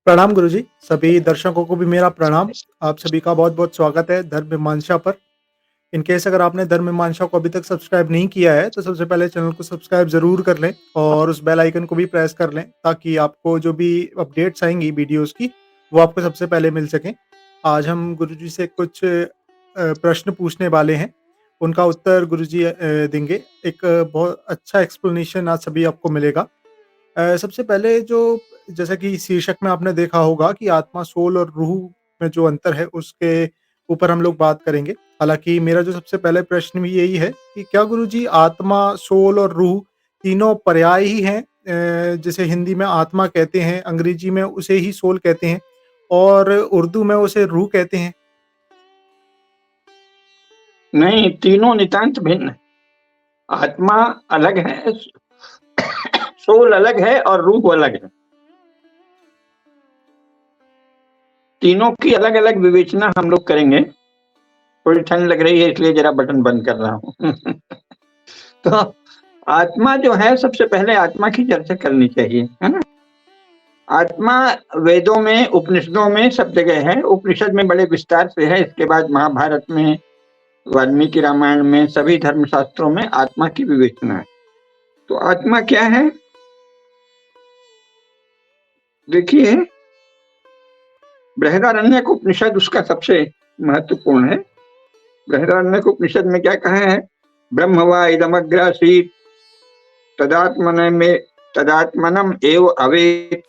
प्रणाम गुरुजी, सभी दर्शकों को भी मेरा प्रणाम। आप सभी का बहुत-बहुत स्वागत है धर्म मीमांसा पर। इन केस अगर आपने धर्म मीमांसा को अभी तक सब्सक्राइब नहीं किया है, तो सबसे पहले चैनल को सब्सक्राइब ज़रूर कर लें और उस बेल आइकन को भी प्रेस कर लें, ताकि आपको जो भी अपडेट्स आएँगी वीडियोज़ की, वो आपको सबसे पहले मिल सकें। आज हम गुरुजी से कुछ प्रश्न पूछने वाले हैं, उनका उत्तर गुरुजी देंगे। एक बहुत अच्छा एक्सप्लेनेशन आज सभी आपको मिलेगा। सबसे पहले जो जैसा कि शीर्षक में आपने देखा होगा कि आत्मा, सोल और रूह में जो अंतर है, उसके ऊपर हम लोग बात करेंगे। हालाँकि मेरा जो सबसे पहले प्रश्न भी यही है कि क्या गुरुजी आत्मा, सोल और रूह तीनों पर्याय ही हैं? जिसे हिंदी में आत्मा कहते हैं, अंग्रेजी में उसे ही सोल कहते हैं और उर्दू में उसे रूह कहते हैं। नहीं, तीनों नितांत भिन्न है। आत्मा अलग है, सोल अलग है और रूह अलग है। तीनों की अलग अलग विवेचना हम लोग करेंगे। थोड़ी ठंड लग रही है इसलिए जरा बटन बंद कर रहा हूँ। तो आत्मा जो है, सबसे पहले आत्मा की चर्चा करनी चाहिए, है ना। आत्मा वेदों में, उपनिषदों में सब जगह है। उपनिषद में बड़े विस्तार से है, इसके बाद महाभारत में, वाल्मीकि रामायण में, सभी धर्मशास्त्रों में आत्मा की विवेचना है। तो आत्मा क्या है, देखिए, बृहदारण्यक उपनिषद उसका सबसे महत्वपूर्ण है। बृहदारण्यक उपनिषद में क्या कहा है? ब्रह्म वा इदमग्रासीत् तदात्मनम एव अवेत्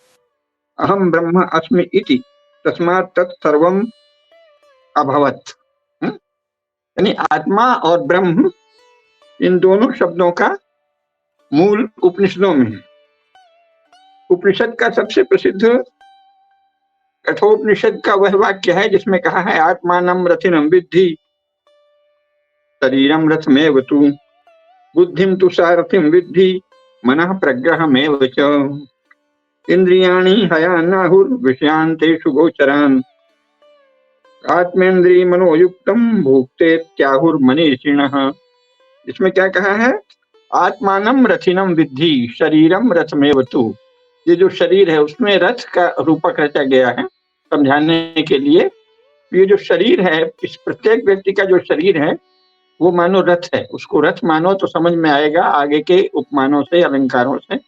अहम ब्रह्म अस्मि इति तस्मात् तत्सर्वम अभवत्। यानी आत्मा और ब्रह्म, इन दोनों शब्दों का मूल उपनिषदों में है। उपनिषद का सबसे प्रसिद्ध कठोपनिषद का वह वाक्य है जिसमें कहा है, आत्मानं रथिनं विद्धि शरीरं रथमेव तु बुद्धिं तु सारथिं विद्धि मनः प्रग्रहमेव च इंद्रियाणि हयानाहुर्विषयान् तेषु गोचरान् आत्मेन्द्रिय मनोयुक्तं भोक्तेत्याहुर्मनीषिणः। इसमें क्या कहा है? आत्मानं रथिनं विद्धि शरीरं रथमेव तु। ये जो शरीर है उसमें रथ का रूपक रचा गया है समझाने के लिए। ये जो शरीर है, इस प्रत्येक व्यक्ति का जो शरीर है वो मानो रथ है। उसको रथ मानो तो समझ में आएगा आगे के उपमानों से, अलंकारों से।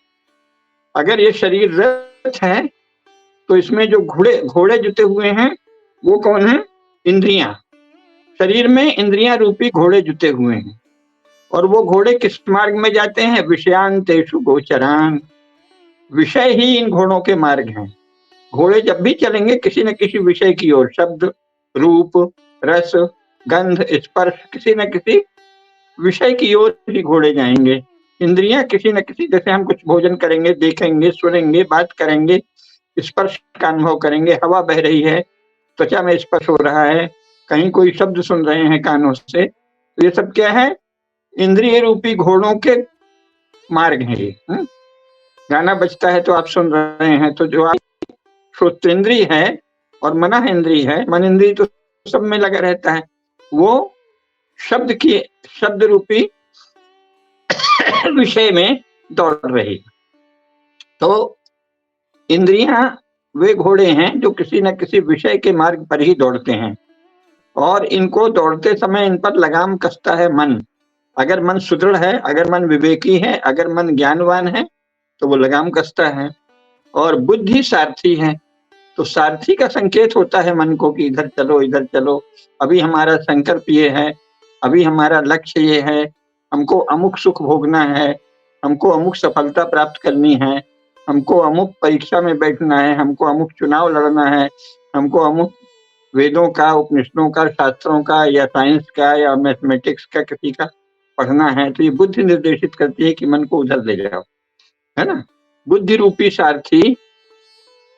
अगर ये शरीर रथ है तो इसमें जो घोड़े जुते हुए हैं वो कौन है? इंद्रियां। शरीर में इंद्रियां रूपी घोड़े जुते हुए हैं और वो घोड़े किस मार्ग में जाते हैं? विषयांतेषु गोचरान। विषय ही इन घोड़ों के मार्ग हैं। घोड़े जब भी चलेंगे किसी न किसी विषय की ओर, शब्द, रूप, रस, गंध, स्पर्श, किसी न किसी विषय की ओर ही घोड़े जाएंगे। इंद्रियां किसी न किसी, जैसे हम कुछ भोजन करेंगे, देखेंगे, सुनेंगे, बात करेंगे, स्पर्श का अनुभव करेंगे, हवा बह रही है, त्वचा में स्पर्श हो रहा है, कहीं कोई शब्द सुन रहे हैं कानों से, तो ये सब क्या है? इंद्रिय रूपी घोड़ों के मार्ग है ये। गाना बजता है तो आप सुन रहे हैं, तो जो आप श्रोतेंद्रिय है और मन इंद्रिय है, मन इंद्रिय तो सब में लगा रहता है, वो शब्द रूपी विषय में दौड़ रही। तो इंद्रियां वे घोड़े हैं जो किसी न किसी विषय के मार्ग पर ही दौड़ते हैं और इनको दौड़ते समय इन पर लगाम कसता है मन। अगर मन सुदृढ़ है, अगर मन विवेकी है, अगर मन ज्ञानवान है तो वो लगाम कसता है। और बुद्धि सारथी है, तो सारथी का संकेत होता है मन को कि इधर चलो, इधर चलो, अभी हमारा संकल्प ये है, अभी हमारा लक्ष्य ये है, हमको अमुक सुख भोगना है, हमको अमुक सफलता प्राप्त करनी है, हमको अमुक परीक्षा में बैठना है, हमको अमुक चुनाव लड़ना है, हमको अमुक वेदों का, उपनिषदों का, शास्त्रों का या साइंस का या मैथमेटिक्स का किसी का पढ़ना है। तो ये बुद्धि निर्देशित करती है कि मन को उधर ले जाओ, है ना। बुद्धि रूपी सारथी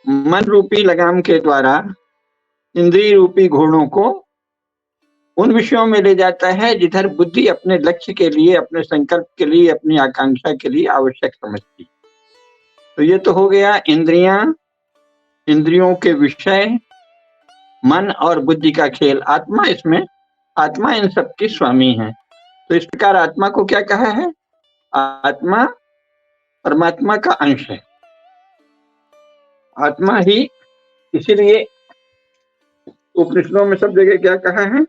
मन रूपी लगाम के द्वारा इंद्रिय रूपी घोड़ों को उन विषयों में ले जाता है जिधर बुद्धि अपने लक्ष्य के लिए, अपने संकल्प के लिए, अपनी आकांक्षा के लिए आवश्यक समझती। तो ये तो हो गया इंद्रियां, इंद्रियों के विषय, मन और बुद्धि का खेल। आत्मा इन सब की स्वामी है। तो इस प्रकार आत्मा को क्या कहा है? आत्मा परमात्मा का अंश है। आत्मा ही इसीलिए उपनिषदों में सब जगह क्या कहा है,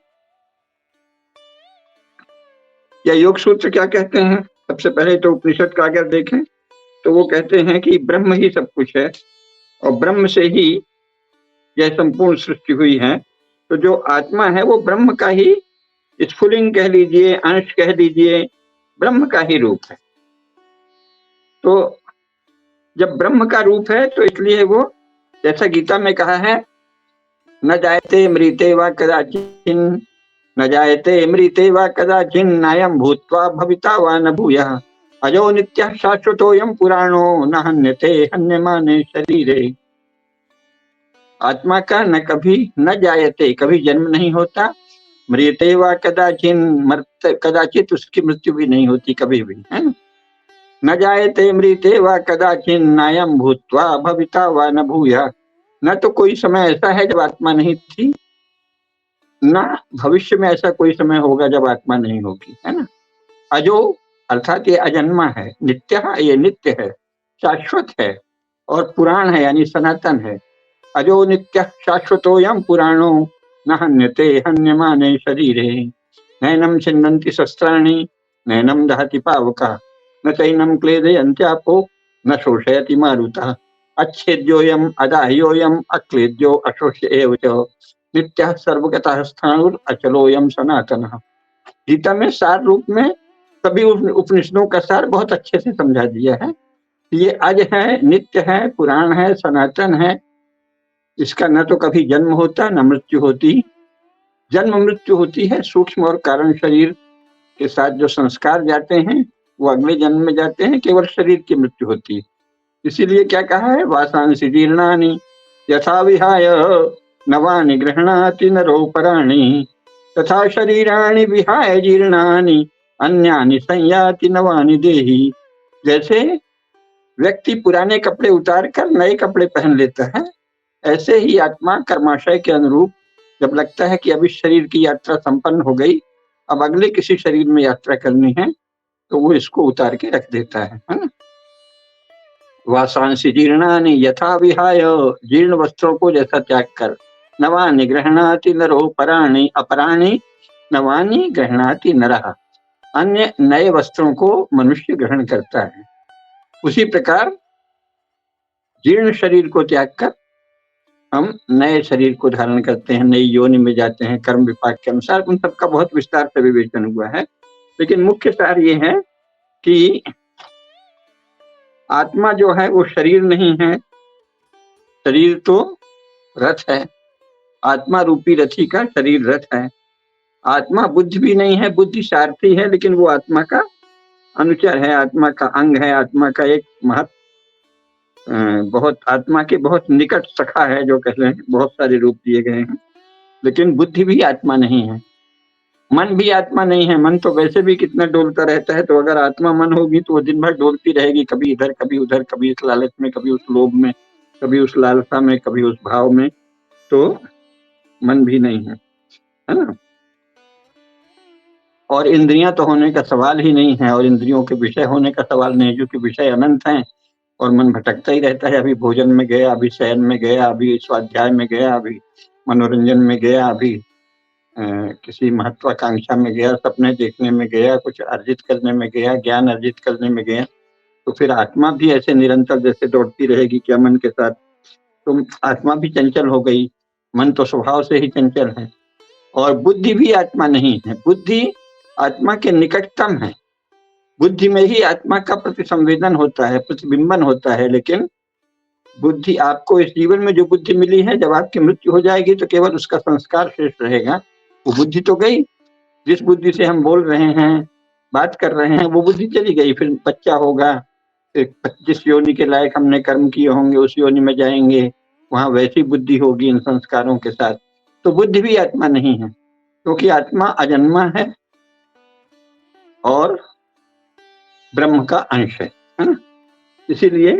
या योग सूत्र क्या कहते हैं। सबसे पहले तो उपनिषद का अगर देखें तो वो कहते हैं कि ब्रह्म ही सब कुछ है और ब्रह्म से ही यह संपूर्ण सृष्टि हुई है। तो जो आत्मा है वो ब्रह्म का ही स्फुलिंग कह लीजिए, अंश कह लीजिए, ब्रह्म का ही रूप है। तो जब ब्रह्म का रूप है तो इसलिए वो, जैसा गीता में कहा है, न जायते मृते वा कदाचिन, न जायते मृते वा कदाचिन, नायं भूत्वा भविता वा न भूयः, अजो नित्यः शाश्वतोऽयं पुराणो न हन्यते हन्यमाने शरीरे। आत्मा का न कभी न जायते, कभी जन्म नहीं होता, मृते वा कदाचिन, कदाचित उसकी मृत्यु भी नहीं होती कभी भी, है ना। न जायते मृते वा कदाचिन, नायं भूत्वा भविता वा न भूयः। न तो कोई समय ऐसा है जब आत्मा नहीं थी, न भविष्य में ऐसा कोई समय होगा जब आत्मा नहीं होगी, है ना। अजो अर्थात ये अजन्मा है, नित्य ये नित्य है, शाश्वत है, और पुराण है यानी सनातन है। अजो नित्य शाश्वतोऽयं पुराणो न हन्यते हन्यमाने शरीरे, नैनं छिन्दन्ति शस्त्राणि नैनं दहति पावकः, न चैनं क्लेदयन्त्यापो न शोषयति मारुतः, अच्छेद्योऽयम् अदाह्योऽयम् अक्लेद्यो अशोष्य एव च, नित्यः सर्वगतः स्थाणुर् अचलोऽयं सनातनः। गीता में सार रूप में सभी उपनिषदों का सार बहुत अच्छे से समझा दिया है। ये अज है, नित्य है, पुराण है, सनातन है। इसका न तो कभी जन्म होता न मृत्यु होती। जन्म मृत्यु होती है सूक्ष्म और कारण शरीर के साथ जो संस्कार जाते हैं वो अगले जन्म में जाते हैं, केवल शरीर की मृत्यु होती है। इसीलिए क्या कहा है, वासांसि जीर्णानि यथा विहाय नवानि गृह्णाति नरो पराणि, तथा शरीराणि विहाय जीर्णानि अन्यानि संयाति नवानि देहि। जैसे व्यक्ति पुराने कपड़े उतार कर नए कपड़े पहन लेता है, ऐसे ही आत्मा कर्माशय के अनुरूप जब लगता है कि अब इस शरीर की यात्रा संपन्न हो गई, अब अगले किसी शरीर में यात्रा करनी है, तो वो इसको उतार के रख देता है ना। वासांसि जीर्णानि यथा विहाय, जीर्ण वस्त्रों को जैसा त्याग कर, नवानि गृह्णाति नरो पराणि अपराणि नवानि गृह्णाति नरः, अन्य नए वस्त्रों को मनुष्य ग्रहण करता है। उसी प्रकार जीर्ण शरीर को त्याग कर हम नए शरीर को धारण करते हैं, नई योनि में जाते हैं कर्म विपाक के अनुसार। उन सबका बहुत विस्तार से विवेचन हुआ है, लेकिन मुख्य सार ये है कि आत्मा जो है वो शरीर नहीं है। शरीर तो रथ है, आत्मा रूपी रथी का शरीर रथ है। आत्मा बुद्धि भी नहीं है, बुद्धि सारथी है, लेकिन वो आत्मा का अनुचर है, आत्मा का अंग है, आत्मा का एक बहुत आत्मा के बहुत निकट सखा है, जो कह रहे हैं। बहुत सारे रूप दिए गए हैं, लेकिन बुद्धि भी आत्मा नहीं है, मन भी आत्मा नहीं है। मन तो वैसे भी कितना डोलता रहता है, तो अगर आत्मा मन होगी तो वो दिन भर डोलती रहेगी, कभी इधर कभी उधर, कभी इस लालच में, कभी उस लोभ में, कभी उस लालसा में, कभी उस भाव में। तो मन भी नहीं है ना। और इंद्रियां तो होने का सवाल ही नहीं है, और इंद्रियों के विषय होने का सवाल नहीं, जो कि विषय अनंत हैं और मन भटकता ही रहता है। अभी भोजन में गया, अभी शयन में गया, अभी स्वाध्याय में गया, अभी मनोरंजन में गया, अभी किसी महत्वाकांक्षा में गया, सपने देखने में गया, कुछ अर्जित करने में गया, ज्ञान अर्जित करने में गया। तो फिर आत्मा भी ऐसे निरंतर जैसे दौड़ती रहेगी क्या मन के साथ? तो आत्मा भी चंचल हो गई, मन तो स्वभाव से ही चंचल है। और बुद्धि भी आत्मा नहीं है, बुद्धि आत्मा के निकटतम है। बुद्धि में ही आत्मा का प्रतिसंवेदन होता है, प्रतिबिंबन होता है। लेकिन बुद्धि, आपको इस जीवन में जो बुद्धि मिली है, जब आपकी मृत्यु हो जाएगी तो केवल उसका संस्कार शेष रहेगा। वो बुद्धि तो गई, जिस बुद्धि से हम बोल रहे हैं, बात कर रहे हैं, वो बुद्धि चली गई। फिर बच्चा होगा, जिस योनि के लायक हमने कर्म किए होंगे उस योनि में जाएंगे, वहां वैसी बुद्धि होगी इन संस्कारों के साथ। तो बुद्धि भी आत्मा नहीं है, क्योंकि आत्मा अजन्मा है और ब्रह्म का अंश है ना। इसीलिए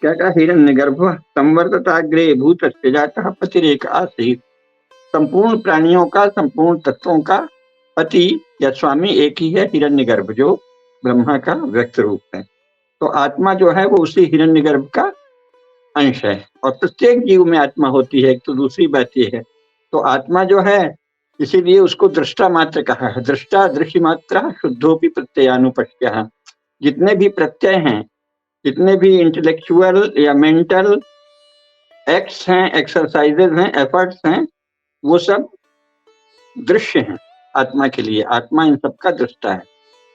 क्या कहा, हिरण्यगर्भ संवर्तताग्रे भूतस्य जातः पतिरेक आसीत्। संपूर्ण प्राणियों का, संपूर्ण तत्वों का पति या स्वामी एक ही है, हिरण्यगर्भ, जो ब्रह्मा का व्यक्त रूप है। तो आत्मा जो है वो उसी हिरण्यगर्भ का अंश है और प्रत्येक जीव में आत्मा होती है। एक तो दूसरी बात ये है, तो आत्मा जो है इसीलिए उसको दृष्टा मात्र कहा है। दृष्टा दृश्य मात्र शुद्धोपि प्रत्ययानुपश्यः। जितने भी प्रत्यय हैं, जितने भी इंटेलेक्चुअल या मेंटल एक्ट्स हैं, एक्सरसाइजेज हैं, एफर्ट्स हैं, वो सब दृश्य हैं आत्मा के लिए। आत्मा इन सबका दृष्टा है।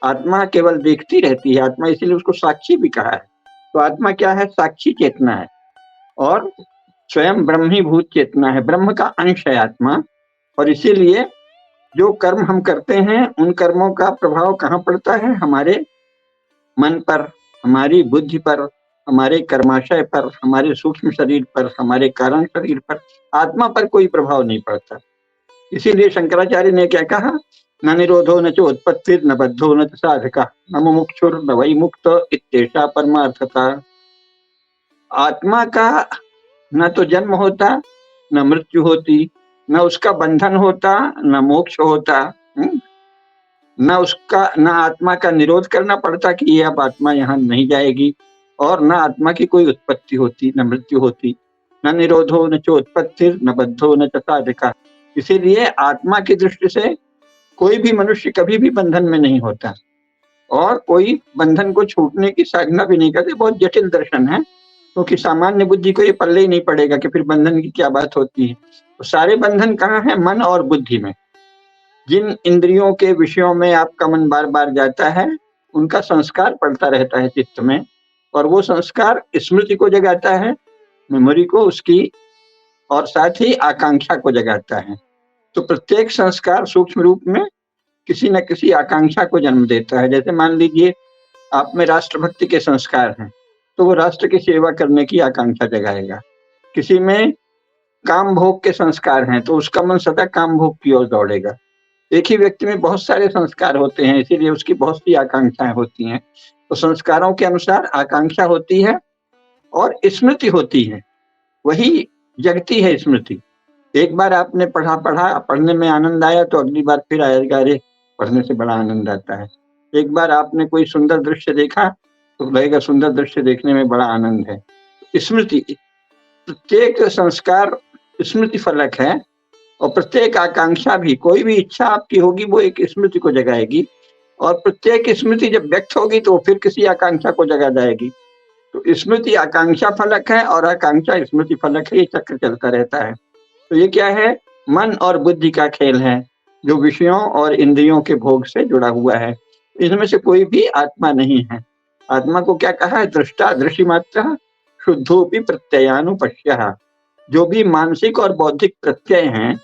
आत्मा केवल देखती रहती है। आत्मा इसीलिए उसको साक्षी भी कहा है। तो आत्मा क्या है? साक्षी चेतना है और स्वयं ब्रह्मीभूत चेतना है। ब्रह्म का अंश है आत्मा। और इसीलिए जो कर्म हम करते हैं उन कर्मों का प्रभाव कहाँ पड़ता है? हमारे मन पर, हमारी बुद्धि पर, हमारे कर्माशय पर, हमारे सूक्ष्म शरीर पर, हमारे कारण शरीर पर। आत्मा पर कोई प्रभाव नहीं पड़ता। इसीलिए शंकराचार्य ने क्या कहा? न निरोधो न च उत्पत्तिर् न बद्धो न च साधकः न मुमुक्षुर् न वै मुक्त इत्येषा परमार्थता। आत्मा का न तो जन्म होता, न मृत्यु होती, न उसका बंधन होता, न मोक्ष होता, न आत्मा का निरोध करना पड़ता कि ये अब आत्मा यहाँ नहीं जाएगी, और न आत्मा की कोई उत्पत्ति होती, न मृत्यु होती। न निरोधो न चोत्पत्तिर् न बद्धो न च साधकः। इसीलिए आत्मा की दृष्टि से कोई भी मनुष्य कभी भी बंधन में नहीं होता और कोई बंधन को छूटने की साधना भी नहीं करते। बहुत जटिल दर्शन है, क्योंकि सामान्य बुद्धि को ये पल्ले ही नहीं पड़ेगा कि फिर बंधन की क्या बात होती है। तो सारे बंधन कहाँ है? मन और बुद्धि में। जिन इंद्रियों के विषयों में आपका मन बार बार जाता है उनका संस्कार पड़ता रहता है चित्त में, और वो संस्कार स्मृति को जगाता है, मेमोरी को उसकी, और साथ ही आकांक्षा को जगाता है। तो प्रत्येक संस्कार सूक्ष्म रूप में किसी न किसी आकांक्षा को जन्म देता है। जैसे मान लीजिए आप में राष्ट्रभक्ति के संस्कार हैं तो वो राष्ट्र की सेवा करने की आकांक्षा जगाएगा। किसी में काम भोग के संस्कार हैं तो उसका मन सदा काम भोग की ओर दौड़ेगा। एक ही व्यक्ति में बहुत सारे संस्कार होते हैं, इसीलिए उसकी बहुत सी आकांक्षाएं होती हैं। तो संस्कारों के अनुसार आकांक्षा होती है और स्मृति होती है, वही जगती है स्मृति। एक बार आपने पढ़ने में आनंद आया तो अगली बार फिर आएगा, अरे पढ़ने से बड़ा आनंद आता है। एक बार आपने कोई सुंदर दृश्य देखा तो लगेगा सुंदर दृश्य देखने में बड़ा आनंद है। स्मृति, प्रत्येक संस्कार स्मृति फलक है, और प्रत्येक आकांक्षा भी, कोई भी इच्छा आपकी होगी वो एक स्मृति को जगाएगी, और प्रत्येक स्मृति जब व्यक्त होगी तो फिर किसी आकांक्षा को जगा जाएगी। तो स्मृति आकांक्षा फलक है और आकांक्षा स्मृति फलक है, ये चक्र चलता रहता है। तो ये क्या है? मन और बुद्धि का खेल है जो विषयों और इंद्रियों के भोग से जुड़ा हुआ है। इसमें से कोई भी आत्मा नहीं है। आत्मा को क्या कहा है? दृष्टा दृश्य मात्र शुद्धोपि प्रत्ययानुपश्यः। जो भी मानसिक और बौद्धिक प्रत्यय हैं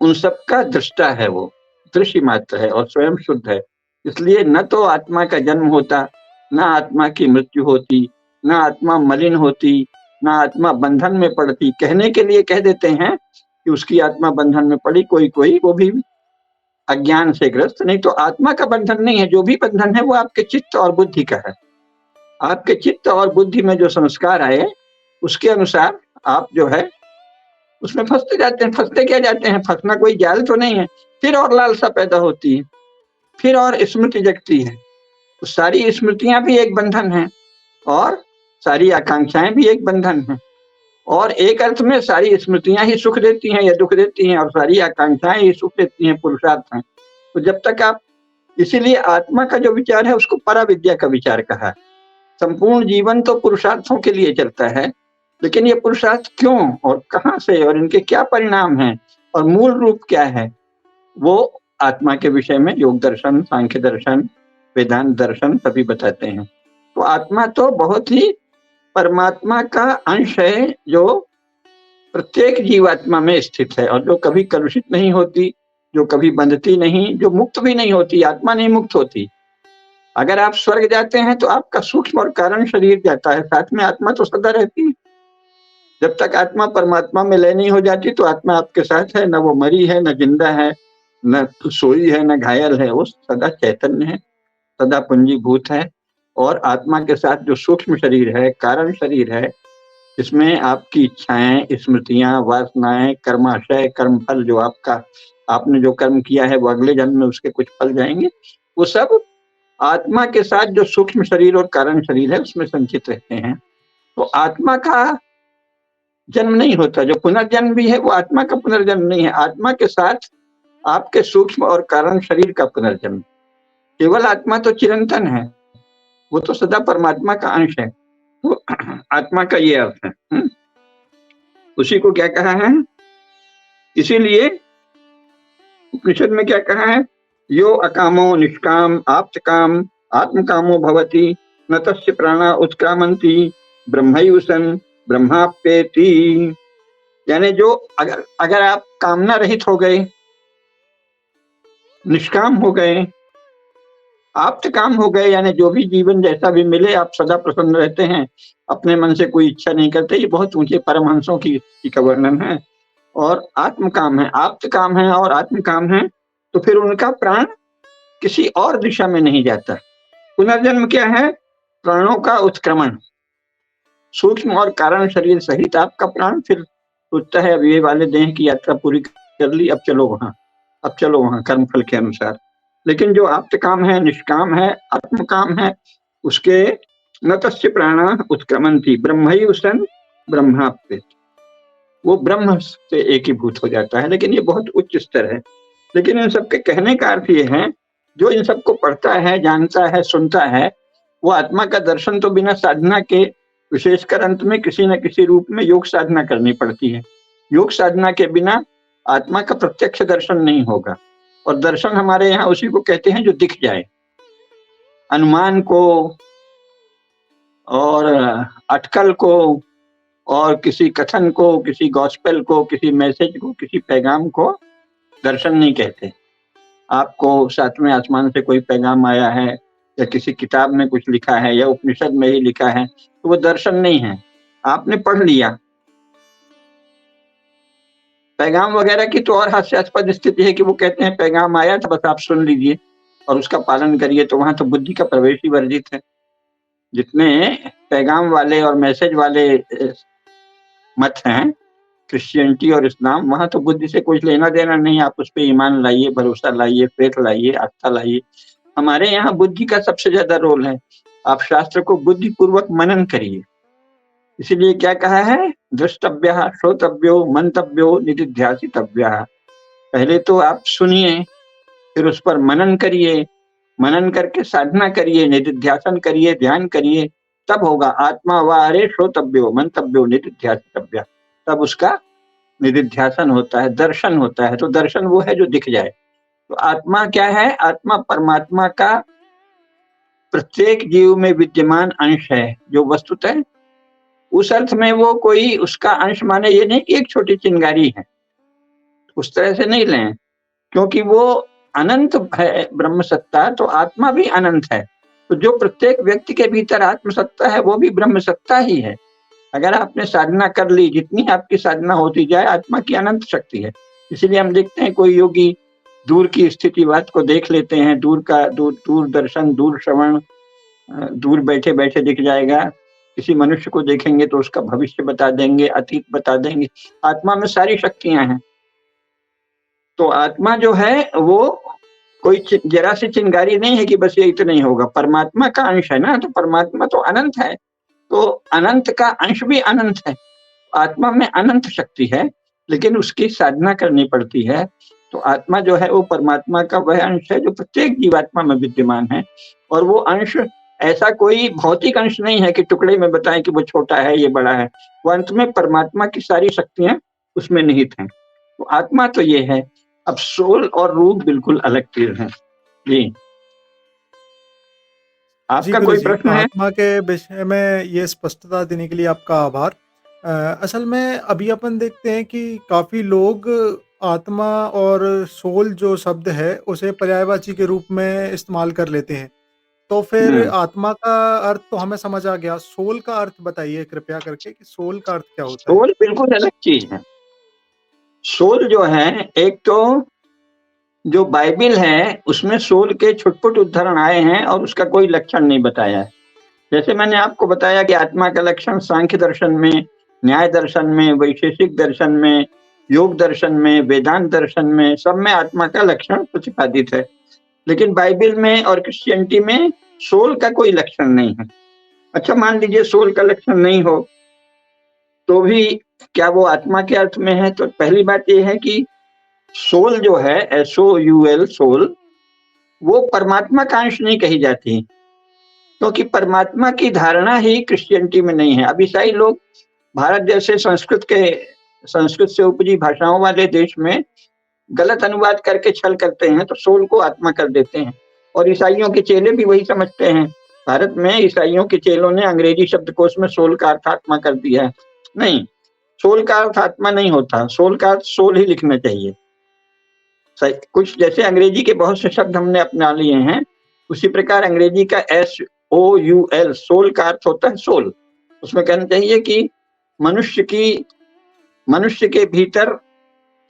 उन सबका दृष्टा है, वो दृश्य मात्र है और स्वयं शुद्ध है। इसलिए न तो आत्मा का जन्म होता, न आत्मा की मृत्यु होती, न आत्मा मलिन होती, न आत्मा बंधन में पड़ती। कहने के लिए कह देते हैं कि उसकी आत्मा बंधन में पड़ी, कोई वो भी अज्ञान से ग्रस्त। नहीं तो आत्मा का बंधन नहीं है, जो भी बंधन है वो आपके चित्त और बुद्धि का है। आपके चित्त और बुद्धि में जो संस्कार आए उसके अनुसार आप जो है उसमें फंसते जाते हैं। फंसते क्या जाते हैं? फंसना कोई जाल तो नहीं है। फिर और लालसा पैदा होती है, फिर और स्मृति जगती है। तो सारी स्मृतियां भी एक बंधन है और सारी आकांक्षाएं भी एक बंधन है, और एक अर्थ में सारी स्मृतियां ही सुख देती हैं या दुख देती हैं, और सारी आकांक्षाएं ही सुख देती हैं, पुरुषार्थ हैं। तो जब तक आप, इसीलिए आत्मा का जो विचार है उसको पराविद्या का विचार कहा है। संपूर्ण जीवन तो पुरुषार्थों के लिए चलता है, लेकिन ये पुरुषार्थ क्यों और कहाँ से और इनके क्या परिणाम हैं और मूल रूप क्या है, वो आत्मा के विषय में योग दर्शन, सांख्य दर्शन, वेदांत दर्शन सभी बताते हैं। तो आत्मा तो बहुत ही परमात्मा का अंश है जो प्रत्येक जीवात्मा में स्थित है, और जो कभी कलुषित नहीं होती, जो कभी बंधती नहीं, जो मुक्त भी नहीं होती। आत्मा नहीं मुक्त होती। अगर आप स्वर्ग जाते हैं तो आपका सूक्ष्म और कारण शरीर जाता है, साथ में आत्मा तो सदा रहती है। जब तक आत्मा परमात्मा में लय नहीं हो जाती तो आत्मा आपके साथ है, न वो मरी है, न जिंदा है, न सोई है, न घायल है। वो सदा चैतन्य है, सदा पुंजीभूत है। और आत्मा के साथ जो सूक्ष्म शरीर है, कारण शरीर है, इसमें आपकी इच्छाएं, स्मृतियां, वासनाएं, कर्माशय, कर्मफल, जो आपने जो कर्म किया है वो अगले जन्म में उसके कुछ फल जाएंगे, वो सब आत्मा के साथ जो सूक्ष्म शरीर और कारण शरीर है उसमें संचित रहते हैं। तो आत्मा का जन्म नहीं होता। जो पुनर्जन्म भी है वो आत्मा का पुनर्जन्म नहीं है, आत्मा के साथ आपके सूक्ष्म और कारण शरीर का पुनर्जन्म। केवल आत्मा तो चिरंतन है, वो तो सदा परमात्मा का अंश है। तो आत्मा का ये अर्थ है। उसी को क्या कहा है, इसीलिए उपनिषद में क्या कहा है, यो अकामो निष्काम आप्तकाम आत्मकामो भवति न तस्य प्राणा उत्क्रामन्ति ब्रह्मैव सन् ब्रह्माप्येति। यानी जो अगर आप कामना रहित हो गए, निष्काम हो गए, आप्त काम हो गए, यानी जो भी जीवन जैसा भी मिले आप सदा प्रसन्न रहते हैं, अपने मन से कोई इच्छा नहीं करते, ये बहुत ऊंचे परमहंसों की का वर्णन है। और आत्म काम है, आप्त काम है और आत्म काम है, तो फिर उनका प्राण किसी और दिशा में नहीं जाता। पुनर्जन्म क्या है, प्राणों का उत्क्रमण, सूक्ष्म और कारण शरीर सहित आपका प्राण फिर सोचता है अब ये वाले देह की यात्रा पूरी कर ली, अब चलो वहां कर्मफल के अनुसार। लेकिन जो आप्त काम है, निष्काम है, आत्म काम है, उसके न तस्य प्राणा उत्क्रमन्ति ब्रह्मैव सन् ब्रह्माप्येति, वो ब्रह्म से एकीभूत हो जाता है। लेकिन ये बहुत उच्च स्तर है। लेकिन इन सबके कहने का अर्थ ये है, जो इन सबको पढ़ता है, जानता है, सुनता है, वो आत्मा का दर्शन तो बिना साधना के, विशेषकर अंत में किसी न किसी रूप में योग साधना करनी पड़ती है। योग साधना के बिना आत्मा का प्रत्यक्ष दर्शन नहीं होगा। और दर्शन हमारे यहाँ उसी को कहते हैं जो दिख जाए। अनुमान को और अटकल को और किसी कथन को, किसी गॉस्पेल को, किसी मैसेज को, किसी पैगाम को दर्शन नहीं कहते। आपको सातवें आसमान से कोई पैगाम आया है या किसी किताब में कुछ लिखा है या उपनिषद में ही लिखा है, तो वो दर्शन नहीं है, आपने पढ़ लिया। पैगाम वगैरह की तो और हास्यास्पद स्थिति है कि वो कहते हैं पैगाम आया था, बस आप सुन लीजिए और उसका पालन करिए, तो वहां तो बुद्धि का प्रवेश ही वर्जित है। जितने पैगाम वाले और मैसेज वाले मत हैं, क्रिश्चियनिटी और इस्लाम, वहां तो बुद्धि से कुछ लेना देना नहीं। आप उस पर ईमान लाइए, भरोसा लाइए, फेथ लाइए, आस्था लाइए। हमारे यहाँ बुद्धि का सबसे ज्यादा रोल है। आप शास्त्र को बुद्धि पूर्वक मनन करिए। इसीलिए क्या कहा है, द्रष्टव्यः श्रोतव्यो मंतव्यो निदिध्यासितव्यः। पहले तो आप सुनिए, फिर उस पर मनन करिए, मनन करके साधना करिए, निदिध्यासन करिए, ध्यान करिए, तब होगा। आत्मा वारे श्रोतव्यो मंतव्यो निदिध्यासितव्यः, तब उसका निदिध्यासन होता है, दर्शन होता है। तो दर्शन वो है जो दिख जाए। तो आत्मा क्या है, आत्मा परमात्मा का प्रत्येक जीव में विद्यमान अंश है, जो वस्तुतः उस अर्थ में वो कोई उसका अंश माने ये नहीं कि एक छोटी चिंगारी है, उस तरह से नहीं लें, क्योंकि वो अनंत है ब्रह्म सत्ता, तो आत्मा भी अनंत है। तो जो प्रत्येक व्यक्ति के भीतर आत्म सत्ता है वो भी ब्रह्म सत्ता ही है। अगर आपने साधना कर ली, जितनी आपकी साधना होती जाए, आत्मा की अनंत शक्ति है। इसीलिए हम देखते हैं कोई योगी दूर की स्थिति बात को देख लेते हैं, दूर दर्शन, दूर श्रवण, दूर बैठे बैठे दिख जाएगा। किसी मनुष्य को देखेंगे तो उसका भविष्य बता देंगे, अतीत बता देंगे। आत्मा में सारी शक्तियां हैं। तो आत्मा जो है वो कोई जरा सी चिंगारी नहीं है कि बस ये इतना ही होगा। परमात्मा का अंश है ना, तो परमात्मा तो अनंत है, तो अनंत का अंश भी अनंत है। आत्मा में अनंत शक्ति है, लेकिन उसकी साधना करनी पड़ती है। तो आत्मा जो है वो परमात्मा का वह अंश है जो प्रत्येक जीवात्मा में विद्यमान है। और वो अंश ऐसा कोई भौतिक अंश नहीं है कि टुकड़े में बताएं कि वो छोटा है, ये बड़ा है। वो अंत में परमात्मा की सारी शक्तियां उसमें निहित हैं। तो आत्मा तो ये है। अब सोल और रूह बिल्कुल अलग चीज है। जी, आपका कोई प्रश्न है? आत्मा के विषय में ये स्पष्टता देने के लिए आपका आभार। असल में अभी अपन देखते हैं कि काफ़ी लोग आत्मा और सोल जो शब्द है उसे पर्यायवाची के रूप में इस्तेमाल कर लेते हैं। तो फिर आत्मा का अर्थ तो हमें समझ आ गया, सोल का अर्थ बताइए कृपया करके कि सोल का अर्थ क्या होता है? सोल बिल्कुल अलग चीज है। सोल जो है, एक तो जो बाइबिल है उसमें सोल के छुटपुट उदाहरण आए हैं और उसका कोई लक्षण नहीं बताया है। जैसे मैंने आपको बताया कि आत्मा का लक्षण सांख्य दर्शन में, न्याय दर्शन में, वैशेषिक दर्शन में, योग दर्शन में, वेदांत दर्शन में, सब में आत्मा का लक्षण प्रतिपादित है। लेकिन बाइबिल में और क्रिश्चियनिटी में सोल का कोई लक्षण नहीं है। अच्छा, मान लीजिए सोल का लक्षण नहीं हो तो भी क्या वो आत्मा के अर्थ में है? तो पहली बात ये है कि सोल जो है, SOUL, सोल, वो परमात्मा का अंश नहीं कही जाती, क्योंकि परमात्मा की धारणा ही क्रिश्चियनिटी में नहीं है। अब ईसाई लोग भारत जैसे संस्कृत से उपजी भाषाओं वाले देश में गलत अनुवाद करके छल करते हैं, तो सोल को आत्मा कर देते हैं, और ईसाइयों के चेले भी वही समझते हैं। भारत में ईसाइयों के चेलों ने अंग्रेजी शब्दकोश में सोल का अर्थ आत्मा कर दिया है। नहीं, सोल का अर्थ आत्मा नहीं होता, सोल का अर्थ सोल ही लिखना चाहिए। कुछ जैसे अंग्रेजी के बहुत से शब्द हमने अपना लिए हैं, उसी प्रकार अंग्रेजी का SOUL, सोल का अर्थ होता है सोल। उसमें कहना चाहिए कि मनुष्य के भीतर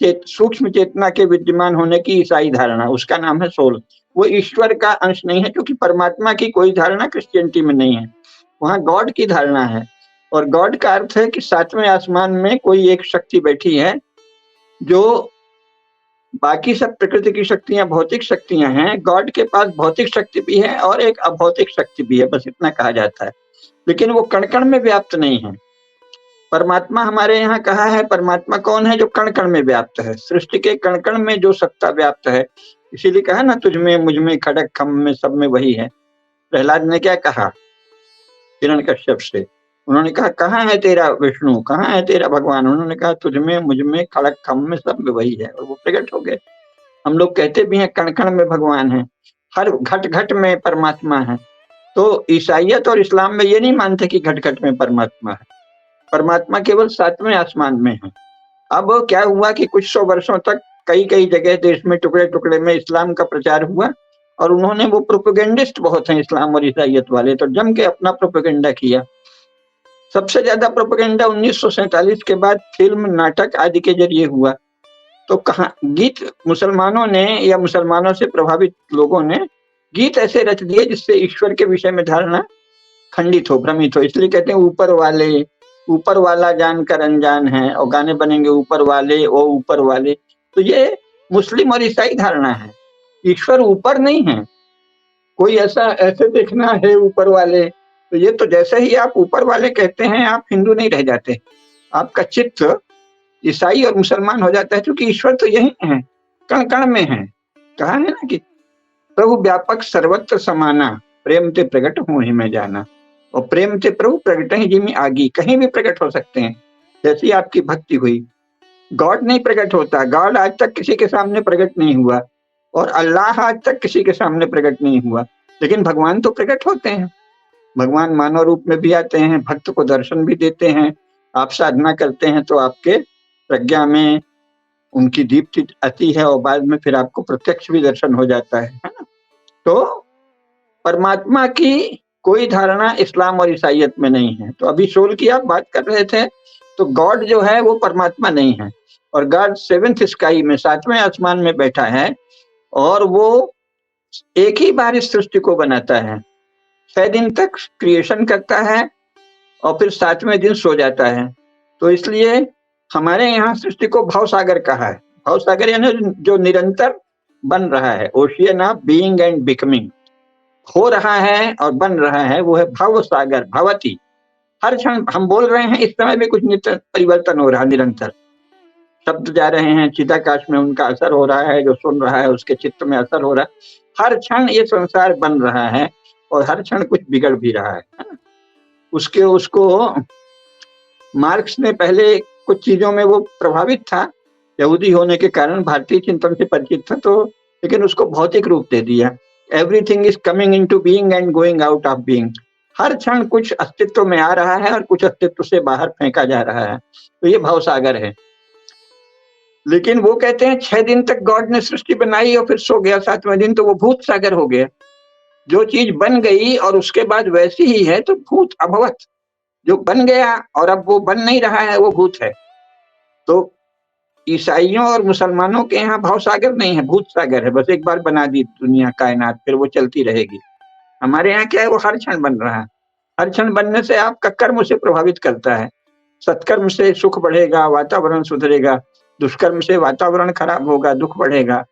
सूक्ष्म चेतना के विद्यमान होने की ईसाई धारणा, उसका नाम है सोल। वो ईश्वर का अंश नहीं है, क्योंकि परमात्मा की कोई धारणा क्रिश्चियनिटी में नहीं है, वहां गॉड की धारणा है। और गॉड का अर्थ है कि सातवें आसमान में कोई एक शक्ति बैठी है, जो बाकी सब प्रकृति की शक्तियां भौतिक शक्तियां हैं, गॉड के पास भौतिक शक्ति भी है और एक अभौतिक शक्ति भी है, बस इतना कहा जाता है। लेकिन वो कण कण में व्याप्त नहीं है। परमात्मा हमारे यहाँ कहा है, परमात्मा कौन है? जो कण कण में व्याप्त है, सृष्टि के कण कण में जो सत्ता व्याप्त है। इसीलिए कहा ना, तुझ में, मुझ में, खड़क खम में, सब में वही है। प्रहलाद ने क्या कहा हिरण्यकश्यप से? उन्होंने कहा, कहाँ है तेरा विष्णु, कहाँ है तेरा भगवान? उन्होंने कहा, तुझ में, मुझ में, खड़क खम में, सब में वही है, और वो प्रकट हो गए। हम लोग कहते भी हैं कण कण में भगवान है, हर घट घट में परमात्मा है। तो ईसाइयत और इस्लाम में ये नहीं मानते कि घट घट में परमात्मा है। परमात्मा केवल सातवें आसमान में है। अब क्या हुआ कि कुछ 100 वर्षों तक कई कई जगह देश में टुकड़े टुकड़े में इस्लाम का प्रचार हुआ, और उन्होंने, वो प्रोपेगेंडिस्ट बहुत हैं इस्लाम और ईसाइयत वाले, तो जम के अपना प्रोपेगेंडा किया। सबसे ज्यादा प्रोपेगेंडा 1947 के बाद फिल्म, नाटक आदि के जरिए हुआ। तो कहाँ गीत मुसलमानों ने, या मुसलमानों से प्रभावित लोगों ने गीत ऐसे रच दिए जिससे ईश्वर के विषय में धारणा खंडित हो, भ्रमित हो। इसलिए कहते हैं ऊपर वाले, ऊपर वाला जानकर अनजान है, और गाने बनेंगे ऊपर वाले, ओ ऊपर वाले। तो ये मुस्लिम और ईसाई धारणा है, ईश्वर ऊपर नहीं है। कोई ऐसे देखना है ऊपर वाले, तो ये तो जैसे ही आप ऊपर वाले कहते हैं, आप हिंदू नहीं रह जाते, आपका चित्त ईसाई और मुसलमान हो जाता है, क्योंकि ईश्वर तो यही है, कण कण में है। कहा है ना कि प्रभु व्यापक सर्वत्र समाना, प्रेम ते प्रकट हूं ही मैं जाना। और प्रेम से प्रभु प्रकट है जिमी आगी, कहीं भी प्रकट हो सकते हैं। जैसी आपकी भक्ति हुई, गॉड नहीं प्रकट होता, गॉड आज तक किसी के सामने प्रकट नहीं हुआ, और अल्लाह आज तक किसी के सामने प्रकट नहीं हुआ। लेकिन भगवान तो प्रकट होते हैं, भगवान मानव रूप में भी आते हैं, भक्त को दर्शन भी देते हैं। आप साधना करते हैं तो आपके प्रज्ञा में उनकी दीप्ति आती है, और बाद में फिर आपको प्रत्यक्ष भी दर्शन हो जाता है ना? तो परमात्मा की कोई धारणा इस्लाम और ईसाइयत में नहीं है। तो अभी सोल की आप बात कर रहे थे, तो गॉड जो है वो परमात्मा नहीं है, और गॉड 7th स्काई में, सातवें आसमान में बैठा है, और वो एक ही बार इस सृष्टि को बनाता है। 6 दिन तक क्रिएशन करता है, और फिर 7वें दिन सो जाता है। तो इसलिए हमारे यहाँ सृष्टि को भव सागर कहा है। भव सागर यानी जो निरंतर बन रहा है, ocean of being and becoming, हो रहा है और बन रहा है, वो है भव सागर, भवती। हर क्षण हम बोल रहे हैं, इस समय भी कुछ परिवर्तन हो रहा है, निरंतर शब्द जा रहे हैं चिदाकाश में, उनका असर हो रहा है, जो सुन रहा है उसके चित्त में असर हो रहा है। हर क्षण ये संसार बन रहा है, और हर क्षण कुछ बिगड़ भी रहा है। उसको मार्क्स ने पहले कुछ चीजों में वो प्रभावित था, यहूदी होने के कारण भारतीय चिंतन से परिचित था, तो लेकिन उसको भौतिक रूप दे दिया। Everything is coming into being and going out of being. हर क्षण कुछ अस्तित्व में आ रहा है और कुछ अस्तित्व से बाहर फेंका जा रहा है, तो ये भव सागर है। लेकिन वो कहते हैं 6 दिन तक गॉड ने सृष्टि बनाई और फिर सो गया 7वें दिन, तो वो भूत सागर हो गया। जो चीज बन गई और उसके बाद वैसी ही है, तो भूत अभवत। जो बन गया और अब वो बन नहीं रहा है, वो भूत है। तो ईसाइयों और मुसलमानों के यहाँ भव सागर नहीं है, भूत सागर है। बस एक बार बना दी दुनिया, कायनात, फिर वो चलती रहेगी। हमारे यहाँ क्या है, वो हर क्षण बन रहा है। हर क्षण बनने से आपका कर्म उसे प्रभावित करता है। सत्कर्म से सुख बढ़ेगा, वातावरण सुधरेगा। दुष्कर्म से वातावरण खराब होगा, दुख बढ़ेगा।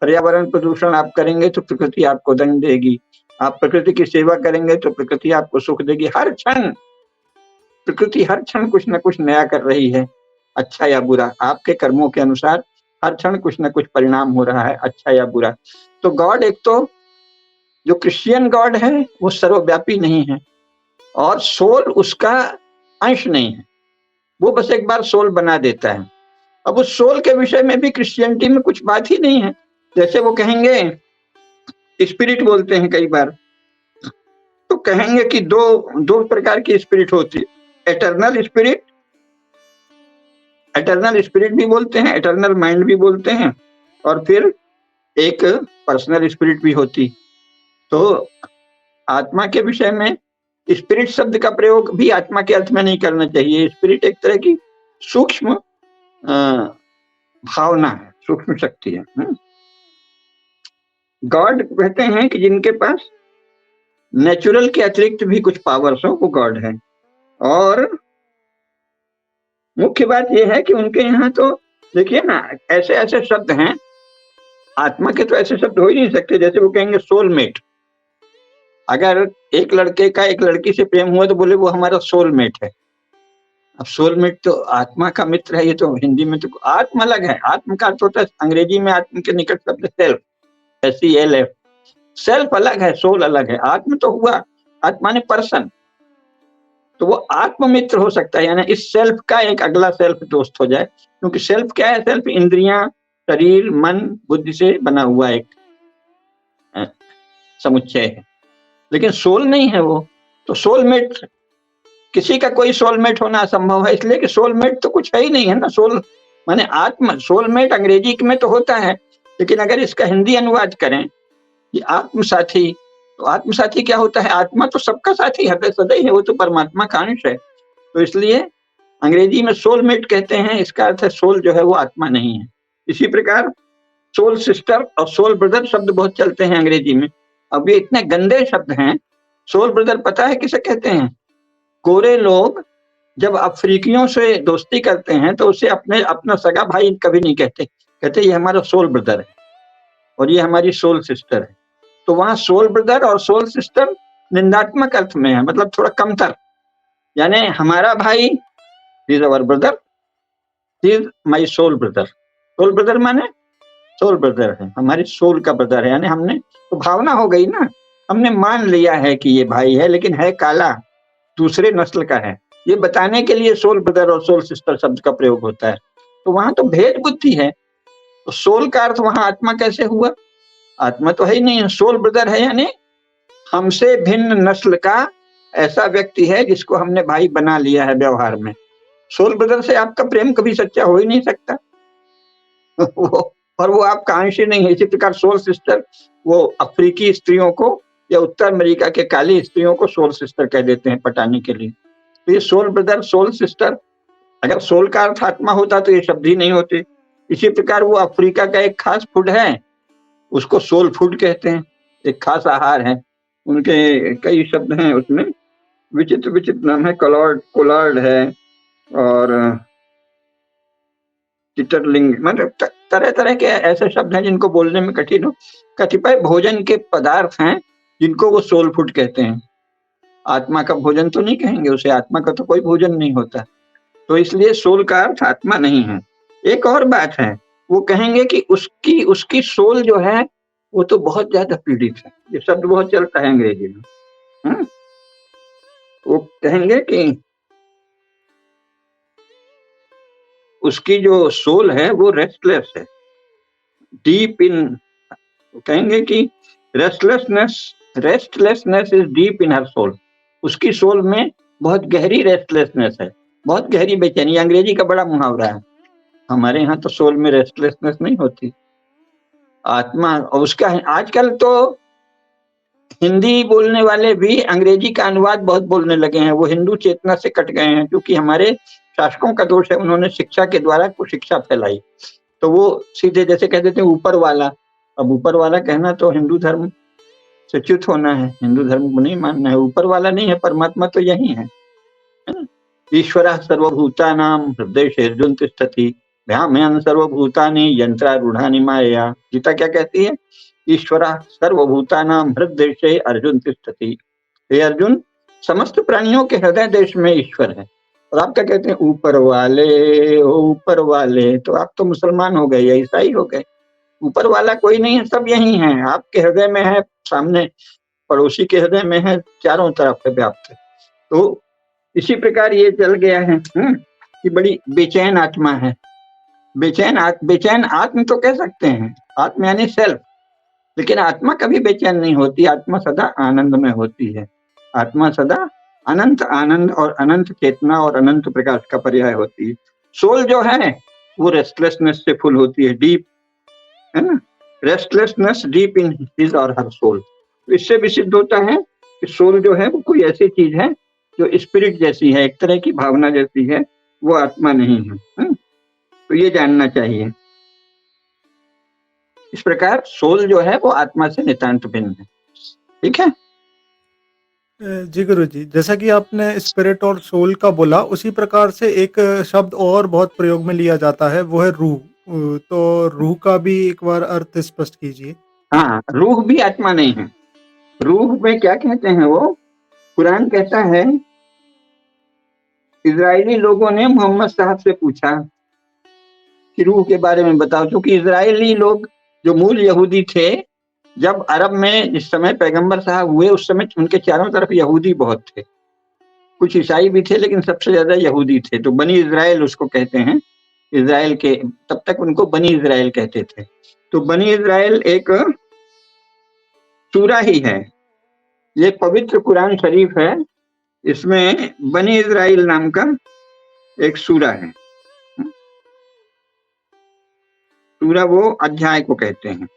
पर्यावरण प्रदूषण आप करेंगे तो प्रकृति आपको दंड देगी। आप प्रकृति की सेवा करेंगे तो प्रकृति आपको सुख देगी। हर क्षण प्रकृति हर क्षण कुछ न कुछ नया कर रही है, अच्छा या बुरा। आपके कर्मों के अनुसार हर क्षण कुछ न कुछ परिणाम हो रहा है, अच्छा या बुरा। तो गॉड, एक तो जो क्रिश्चियन गॉड है वो सर्वव्यापी नहीं है, और सोल उसका अंश नहीं है, वो बस एक बार सोल बना देता है। अब उस सोल के विषय में भी क्रिश्चियनिटी में कुछ बात ही नहीं है। जैसे वो कहेंगे, स्पिरिट बोलते हैं कई बार, तो कहेंगे कि दो प्रकार की स्पिरिट होती है, एटर्नल स्पिरिट भी बोलते हैं, एटर्नल माइंड भी बोलते हैं, और फिर एक पर्सनल स्पिरिट भी होती। तो आत्मा के विषय में स्पिरिट शब्द का प्रयोग भी आत्मा के अर्थ में नहीं करना चाहिए। स्पिरिट एक तरह की सूक्ष्म भावना है, सूक्ष्म शक्ति है। गॉड कहते हैं कि जिनके पास नेचुरल के अतिरिक्त भी कुछ पावर्स हो, वो गॉड है। और मुख्य बात यह है कि उनके यहाँ तो देखिए ना, ऐसे ऐसे शब्द हैं, आत्मा के तो ऐसे शब्द हो ही नहीं सकते। जैसे वो कहेंगे सोलमेट, अगर एक लड़के का एक लड़की से प्रेम हुआ तो बोले वो हमारा सोलमेट है। अब सोलमेट तो आत्मा का मित्र है, ये तो हिंदी में तो आत्मा अलग है। आत्म का अर्थ होता है अंग्रेजी में आत्म के निकट शब्द सेल्फ, SELF, सेल्फ अलग है, सोल अलग है। आत्म तो हुआ, आत्मा ने पर्सन, तो वो आत्म मित्र हो सकता है, यानी इस सेल्फ का एक अगला सेल्फ दोस्त हो जाए। क्योंकि सेल्फ क्या है? सेल्फ इंद्रियां, शरीर, मन, बुद्धि से बना हुआ एक समुच्चय है, लेकिन सोल नहीं है वो। तो सोलमेट, किसी का कोई सोलमेट होना असंभव है, इसलिए कि सोलमेट तो कुछ है ही नहीं है ना। सोल माने आत्मा, सोलमेट अंग्रेजी में तो होता है, लेकिन अगर इसका हिंदी अनुवाद करें कि आत्मसाथी, तो आत्मसाथी क्या होता है? आत्मा तो सबका साथी है, सदा ही है, वो तो परमात्मा का अंश है। तो इसलिए अंग्रेजी में सोलमेट कहते हैं, इसका अर्थ है सोल जो है वो आत्मा नहीं है। इसी प्रकार सोल सिस्टर और सोल ब्रदर शब्द बहुत चलते हैं अंग्रेजी में। अब ये इतने गंदे शब्द हैं। सोल ब्रदर पता है किसे कहते हैं? गोरे लोग जब अफ्रीकियों से दोस्ती करते हैं तो उसे अपना सगा भाई कभी नहीं कहते, कहते ये हमारा सोल ब्रदर है और ये हमारी सोल सिस्टर है। तो वहां सोल ब्रदर और सोल सिस्टर निंदात्मक अर्थ में है, मतलब थोड़ा कमतर। यानी हमारा भाई is our brother, is my soul brother. Soul brother माने सोल ब्रदर है, हमारी सोल का ब्रदर है। यानी हमने तो भावना हो गई ना, हमने मान लिया है कि ये भाई है, लेकिन है काला, दूसरे नस्ल का है। ये बताने के लिए सोल ब्रदर और सोल सिस्टर शब्द का प्रयोग होता है। तो वहां तो भेद बुद्धि है। तो सोल का अर्थ वहां आत्मा कैसे हुआ? आत्मा तो है ही नहीं है। सोल ब्रदर है यानी हमसे भिन्न नस्ल का ऐसा व्यक्ति है जिसको हमने भाई बना लिया है व्यवहार में। सोल ब्रदर से आपका प्रेम कभी सच्चा हो ही नहीं सकता और वो आपका अंश ही नहीं है। इसी प्रकार सोल सिस्टर, वो अफ्रीकी स्त्रियों को या उत्तर अमेरिका के काली स्त्रियों को सोल सिस्टर कह देते हैं पटाने के लिए। तो ये सोल ब्रदर, सोल सिस्टर, अगर सोल का अर्थ आत्मा होता तो ये शब्द ही नहीं होते। इसी प्रकार वो अफ्रीका का एक खास फूड है, उसको सोल फूड कहते हैं, एक खास आहार है। उनके कई शब्द हैं उसमें, विचित्र विचित्र नाम है, कोलार्ड है और चिटरलिंग, मतलब तरह तरह के ऐसे शब्द हैं जिनको बोलने में कठिन हो। कतिपय भोजन के पदार्थ हैं जिनको वो सोल फूड कहते हैं। आत्मा का भोजन तो नहीं कहेंगे उसे, आत्मा का तो कोई भोजन नहीं होता। तो इसलिए सोल का अर्थ आत्मा नहीं है। एक और बात है, वो कहेंगे कि उसकी सोल जो है वो तो बहुत ज्यादा पीड़ित है। ये शब्द बहुत चलता है अंग्रेजी में। वो कहेंगे कि उसकी जो सोल है वो रेस्टलेस है, डीप इन, कहेंगे कि restlessness is deep in her soul. उसकी सोल में बहुत गहरी रेस्टलेसनेस है, बहुत गहरी बेचैनी। अंग्रेजी का बड़ा मुहावरा है, हमारे यहाँ तो सोल में रेस्टलेसनेस नहीं होती। आत्मा, और उसका आजकल तो हिंदी बोलने वाले भी अंग्रेजी का अनुवाद बहुत बोलने लगे हैं। वो हिंदू चेतना से कट गए हैं, क्योंकि हमारे शासकों का दोष है, उन्होंने शिक्षा के द्वारा कुशिक्षा फैलाई। तो वो सीधे जैसे कह देते हैं ऊपर वाला। अब ऊपर वाला कहना तो हिंदू धर्म से च्युत होना है, हिंदू धर्म को नहीं मानना है। ऊपर वाला नहीं है, परमात्मा तो यही है ना। ईश्वरः सर्वभूतानां हृदयेषु तिष्ठति भ्राम्यन् सर्वभूतानि यंत्रारूढ़ानि मायया। गीता क्या कहती है? ईश्वरः सर्वभूतानां हृद्देशे अर्जुन तिष्ठति। हे अर्जुन, समस्त प्राणियों के हृदय देश में ईश्वर है। और आप क्या कहते हैं, ऊपर वाले हो ऊपर वाले, तो आप तो मुसलमान हो गए या ईसाई हो गए। ऊपर वाला कोई नहीं है, सब यही है, आपके हृदय में है, सामने पड़ोसी के हृदय में है, चारों तरफ है व्याप्त है। तो इसी प्रकार ये चल गया है कि बड़ी बेचैन आत्मा है। बेचैन आत्म तो कह सकते हैं, आत्म यानी सेल्फ, लेकिन आत्मा कभी बेचैन नहीं होती, आत्मा सदा आनंद में होती है। आत्मा सदा अनंत आनंद और अनंत चेतना और अनंत प्रकाश का पर्याय होती है। सोल जो है वो रेस्टलेसनेस से फुल होती है, डीप, है ना, रेस्टलेसनेस डीप इन हिज और हर सोल। तो इससे भी सिद्ध होता है कि सोल जो है वो कोई ऐसी चीज है जो स्पिरिट जैसी है, एक तरह की भावना जैसी है, वो आत्मा नहीं है। तो ये जानना चाहिए। इस प्रकार सोल जो है वो आत्मा से नितांत भिन्न है। ठीक है। जी गुरु जी, जैसा कि आपने स्पिरिट और सोल का बोला, उसी प्रकार से एक शब्द और बहुत प्रयोग में लिया जाता है, वो है रूह। तो रूह का भी एक बार अर्थ स्पष्ट कीजिए। हाँ, रूह भी आत्मा नहीं है। रूह में क्या कहते हैं वो, कुरान कहता है, इजरायली लोगों ने मोहम्मद साहब से पूछा कि रूह के बारे में बताओ, क्योंकि इजरायली लोग जो मूल यहूदी थे, जब अरब में जिस समय पैगंबर साहब हुए उस समय उनके चारों तरफ यहूदी बहुत थे, कुछ ईसाई भी थे, लेकिन सबसे ज्यादा यहूदी थे। तो बनी इजराइल उसको कहते हैं, इजराइल के, तब तक उनको बनी इजराइल कहते थे। तो बनी इजराइल एक सूरा ही है, ये पवित्र कुरान शरीफ है, इसमें बनी इजराइल नाम का एक सूरा है। सूरा वो अध्याय को कहते हैं,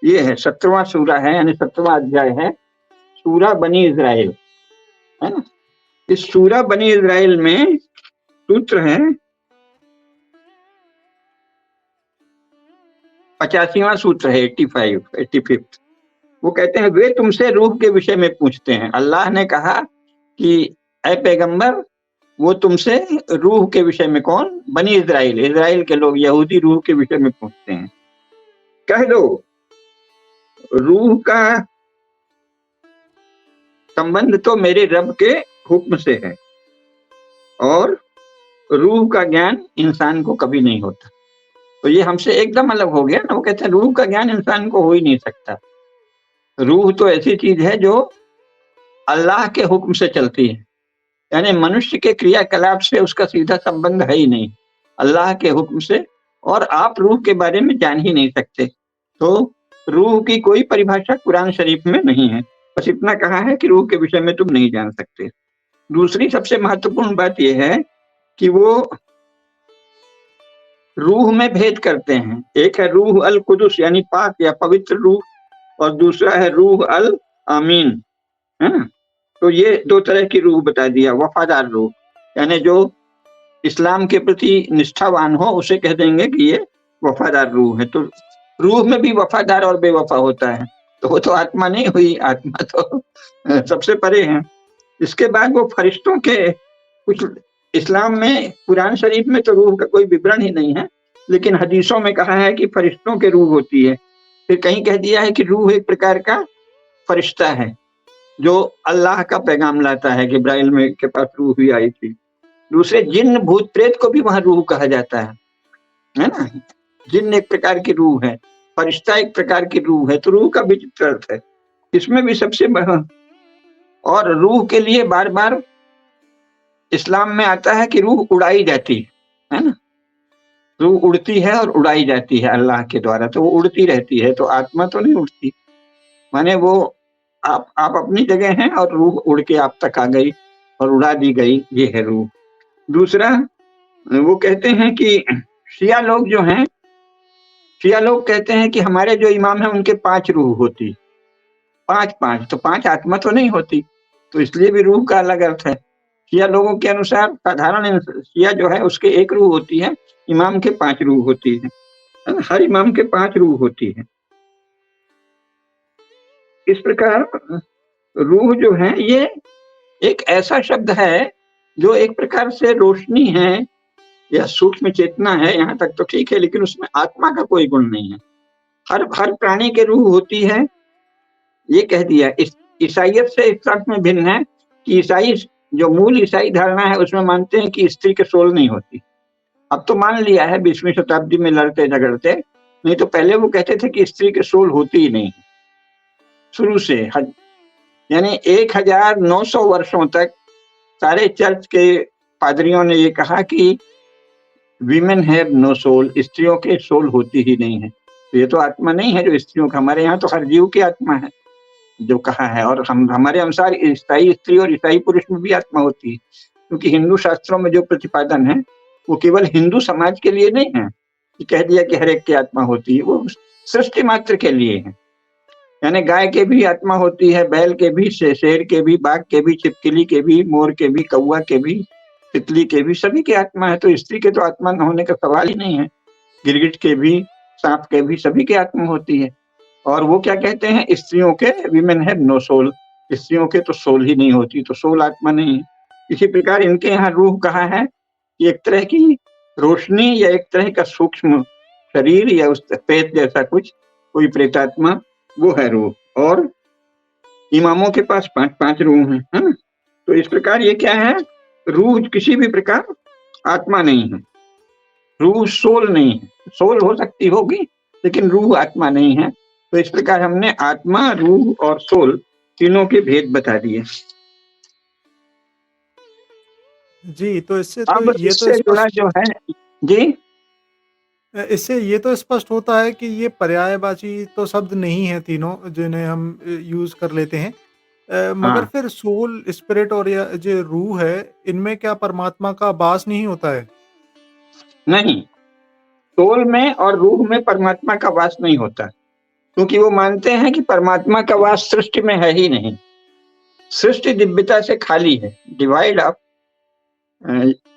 ये है 17वां सूरा है, यानी 17वां अध्याय है, सूरा बनी इजराइल, है ना। इस सूरा बनी इजराइल में सूत्र है 85वां सूत्र है, 85 वो कहते हैं, वे तुमसे रूह के विषय में पूछते हैं। अल्लाह ने कहा कि ऐ पैगंबर, वो तुमसे रूह के विषय में, कौन, बनी इजराइल, इजराइल के लोग, यहूदी रूह के विषय में पूछते हैं। कह दो, रूह का संबंध तो मेरे रब के हुक्म से है, और रूह का ज्ञान इंसान को कभी नहीं होता। तो ये हमसे एकदम अलग हो गया ना। वो कहते हैं रूह का ज्ञान इंसान को हो ही नहीं सकता। रूह तो ऐसी चीज है जो अल्लाह के हुक्म से चलती है, यानी मनुष्य के क्रियाकलाप से उसका सीधा संबंध है ही नहीं, अल्लाह के हुक्म से। और आप रूह के बारे में जान ही नहीं सकते। तो रूह की कोई परिभाषा कुरान शरीफ में नहीं है, बस इतना कहा है कि रूह के विषय में तुम नहीं जान सकते। दूसरी सबसे महत्वपूर्ण बात यह है कि वो रूह में भेद करते हैं। एक है रूह अल कुदुस यानी पाक या पवित्र रूह, और दूसरा है रूह अल आमीन, है ना। तो ये दो तरह की रूह बता दिया। वफादार रूह यानी जो इस्लाम के प्रति निष्ठावान हो उसे कह देंगे कि ये वफादार रूह है। तो रूह में भी वफादार और बेवफा होता है, तो वो तो आत्मा नहीं हुई, आत्मा तो सबसे परे है। इसके बाद वो फरिश्तों के, कुछ इस्लाम में कुरान शरीफ में तो रूह का कोई विवरण ही नहीं है, लेकिन हदीसों में कहा है कि फरिश्तों के रूह होती है। फिर कहीं कह दिया है कि रूह एक प्रकार का फरिश्ता है जो अल्लाह का पैगाम लाता है, कि इब्राहिम में के पास रूह भी आई थी। दूसरे जिन्न भूत प्रेत को भी वहां रूह कहा जाता है ना। जिन्न एक प्रकार की रूह है, फरिश्ता एक प्रकार की रूह है, तो रूह का विचित्र अर्थ है। इसमें भी सबसे और रूह के लिए बार बार इस्लाम में आता है कि रूह उड़ाई जाती है ना, रूह उड़ती है और उड़ाई जाती है अल्लाह के द्वारा, तो वो उड़ती रहती है। तो आत्मा तो नहीं उड़ती, माने वो आप अपनी जगह हैं और रूह उड़ के आप तक आ गई और उड़ा दी गई, ये है रूह। दूसरा वो कहते हैं कि शिया लोग जो हैं, शिया लोग कहते हैं कि हमारे जो इमाम हैं उनके 5 रूह होती, 5 तो 5 आत्मा तो नहीं होती, तो इसलिए भी रूह का अलग अर्थ है। शिया लोगों के अनुसार साधारण शिया जो है उसके 1 रूह होती है, इमाम के 5 रूह होती है, हर इमाम के 5 रूह होती है। इस प्रकार रूह जो है ये एक ऐसा शब्द है जो एक प्रकार से रोशनी है या सूक्ष्म चेतना है, यहाँ तक तो ठीक है, लेकिन उसमें आत्मा का कोई गुण नहीं है। हर प्राणी के रूह होती है, ये कह दिया। ईसाइयत से इस अर्थ में भिन्न है कि ईसाई जो मूल ईसाई धारणा है उसमें मानते हैं कि स्त्री के सोल नहीं होती। अब तो मान लिया है 20वीं शताब्दी में लड़ते झगड़ते, नहीं तो पहले वो कहते थे कि स्त्री के सोल होती ही नहीं शुरू से। यानी 1900 वर्षों तक सारे चर्च के पादरियों ने ये कहा कि वीमेन हैव नो सोल, स्त्रियों के सोल होती ही नहीं है। तो ये तो आत्मा नहीं है जो स्त्रियों का, हमारे यहाँ तो हर जीव की आत्मा है जो कहा है। और हमारे अनुसार ईसाई स्त्री और ईसाई पुरुष में भी आत्मा होती है, क्योंकि हिंदू शास्त्रों में जो प्रतिपादन है वो केवल हिंदू समाज के लिए नहीं है कि कह दिया कि हर एक की आत्मा होती है, वो सृष्टि मात्र के लिए है। यानी गाय के भी आत्मा होती है, बैल के भी, शेर के भी, बाघ के भी, छिपकली के भी, मोर के भी, कौवा के भी, तितली के भी, सभी की आत्मा है। तो स्त्री के तो आत्मा न होने का सवाल ही नहीं है। गिरगिट के भी, सांप के भी, सभी की आत्मा होती है। और वो क्या कहते हैं, स्त्रियों के वीमेन हैव नो सोल, स्त्रियों के तो सोल ही नहीं होती, तो सोल आत्मा नहीं है। इसी प्रकार इनके यहाँ रूह कहा है कि एक तरह की रोशनी या एक तरह का सूक्ष्म शरीर या उस प्रेत जैसा कुछ, कोई प्रेतात्मा, वो है रूह। और इमामों के पास 5-5 रूह हैं, है ना। तो इस प्रकार ये क्या है, रूह किसी भी प्रकार आत्मा नहीं है, रूह सोल नहीं है। सोल हो सकती होगी लेकिन रूह आत्मा नहीं है। तो इस प्रकार हमने आत्मा, रूह और सोल तीनों के भेद बता दिए। जी, तो इससे तो अब ये तो इससे जुड़ा स्पष्ट जो है, जी इससे ये तो स्पष्ट होता है कि ये पर्यायवाची तो शब्द नहीं है तीनों जिन्हें हम यूज़ कर लेते हैं। मगर हाँ, फिर सोल, स्पिरिट और या जो रूह है, इनमें क्या परमात्मा का वास नहीं होता है? नहीं, सोल में और रूह में परमात्मा का वास नहीं होता, क्योंकि वो मानते हैं कि परमात्मा का वास सृष्टि में है ही नहीं। सृष्टि दिव्यता से खाली है, डिवाइड ऑफ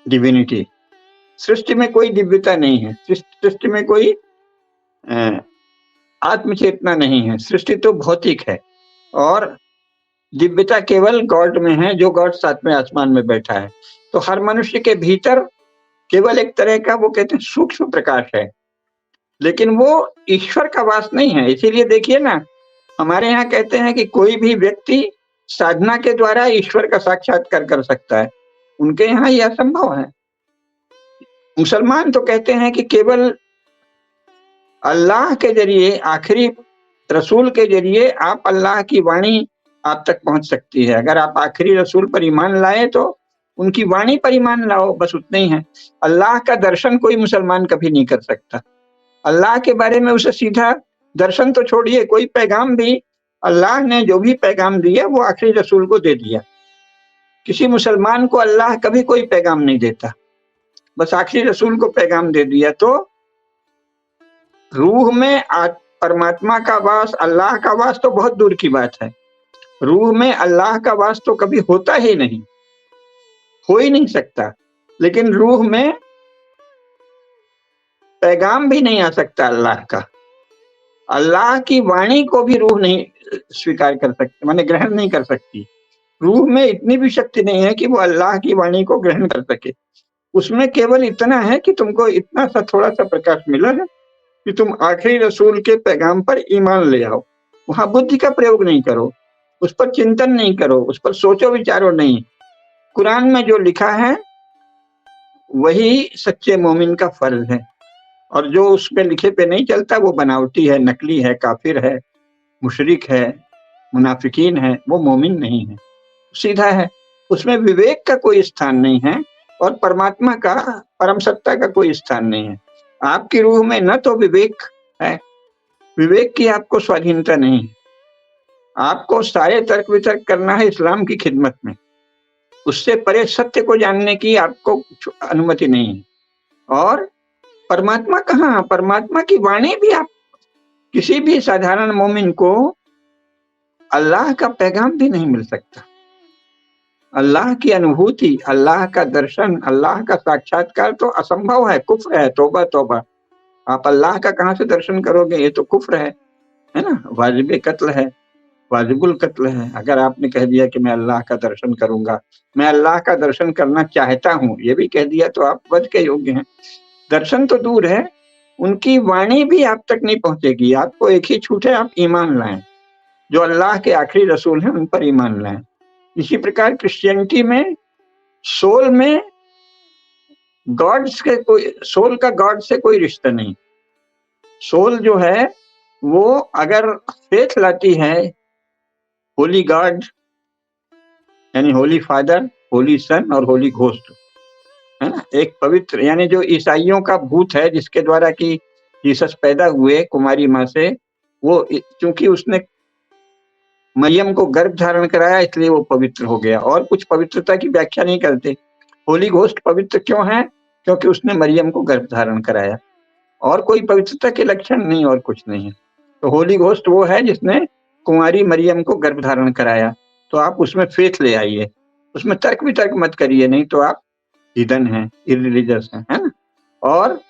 डिविनिटी। सृष्टि में कोई दिव्यता नहीं है, सृष्टि में कोई अ, आत्मचेतना नहीं है। सृष्टि तो भौतिक है और दिव्यता केवल गॉड में है, जो गॉड 7वें आसमान में बैठा है। तो हर मनुष्य के भीतर केवल एक तरह का, वो कहते हैं, सूक्ष्म प्रकाश है, लेकिन वो ईश्वर का वास नहीं है। इसीलिए देखिए ना, हमारे यहाँ कहते हैं कि कोई भी व्यक्ति साधना के द्वारा ईश्वर का साक्षात्कार कर सकता है, उनके यहाँ यह असंभव है। मुसलमान तो कहते हैं कि केवल अल्लाह के जरिए, आखिरी रसूल के जरिए आप अल्लाह की वाणी आप तक पहुंच सकती है। अगर आप आखिरी रसूल पर ईमान लाए तो उनकी वाणी पर ईमान लाओ, बस उतना ही है। अल्लाह का दर्शन कोई मुसलमान कभी नहीं कर सकता। अल्लाह के बारे में उसे सीधा दर्शन तो छोड़िए, कोई पैगाम भी अल्लाह ने जो भी पैगाम दिया वो आखिरी रसूल को दे दिया। किसी मुसलमान को अल्लाह कभी कोई पैगाम नहीं देता, बस आखिरी रसूल को पैगाम दे दिया। तो रूह में परमात्मा का वास, अल्लाह का वास तो बहुत दूर की बात है। रूह में अल्लाह का वास तो कभी होता ही नहीं, हो ही नहीं सकता। लेकिन रूह में पैगाम भी नहीं आ सकता अल्लाह का। अल्लाह की वाणी को भी रूह नहीं स्वीकार कर सकती, माने ग्रहण नहीं कर सकती। रूह में इतनी भी शक्ति नहीं है कि वो अल्लाह की वाणी को ग्रहण कर सके। उसमें केवल इतना है कि तुमको इतना सा थोड़ा सा प्रकाश मिला है कि तुम आखिरी रसूल के पैगाम पर ईमान ले आओ। वहां बुद्धि का प्रयोग नहीं करो, उस पर चिंतन नहीं करो, उस पर सोचो विचारो नहीं। कुरान में जो लिखा है वही सच्चे मोमिन का फर्ज है, और जो उसमें लिखे पे नहीं चलता वो बनावटी है, नकली है, काफिर है, मुशरिक है, मुनाफिकीन है, वो मोमिन नहीं है, सीधा है। उसमें विवेक का कोई स्थान नहीं है और परमात्मा का, परम सत्ता का कोई स्थान नहीं है। आपकी रूह में न तो विवेक है, विवेक की आपको स्वाधीनता नहीं है। आपको सारे तर्क वितर्क करना है इस्लाम की खिदमत में, उससे परे सत्य को जानने की आपको अनुमति नहीं है। और परमात्मा कहाँ, परमात्मा की वाणी भी आप, किसी भी साधारण मोमिन को अल्लाह का पैगाम भी नहीं मिल सकता। अल्लाह की अनुभूति, अल्लाह का दर्शन, अल्लाह का साक्षात्कार तो असंभव है, कुफ्र है। तौबा तौबा, आप अल्लाह का कहाँ से दर्शन करोगे, ये तो कुफ्र है ना। वाजिब कत्ल है, वाजिबुल कत्ल है। अगर आपने कह दिया कि मैं अल्लाह का दर्शन करूंगा, मैं अल्लाह का दर्शन करना चाहता हूँ, ये भी कह दिया, तो आप वध के योग्य हैं। दर्शन तो दूर है, उनकी वाणी भी आप तक नहीं पहुंचेगी। आपको एक ही छूट है, आप ईमान लाएं, जो अल्लाह के आखिरी रसूल हैं उन पर ईमान लाएं। इसी प्रकार क्रिश्चियनिटी में सोल में गॉड्स के कोई, सोल का गॉड से कोई रिश्ता नहीं। सोल जो है वो अगर फेथ लाती है होली गॉड, यानी होली फादर, होली सन और होली घोस्ट, है ना, एक पवित्र, यानी जो ईसाइयों का भूत है जिसके द्वारा कि जीसस पैदा हुए कुमारी माँ से, वो क्योंकि उसने मरियम को गर्भ धारण कराया इसलिए वो पवित्र हो गया, और कुछ पवित्रता की व्याख्या नहीं करते। होली घोस्ट पवित्र क्यों है? क्योंकि उसने मरियम को गर्भ धारण कराया, और कोई पवित्रता के लक्षण नहीं, और कुछ नहीं है। तो होली घोस्ट वो है जिसने कुमारी मरियम को गर्भ धारण कराया। तो आप उसमें फेथ ले आइए, उसमें तर्क वितर्क मत करिए, नहीं तो आप हिडन हैं, इररिलीजियस हैं, है ना। और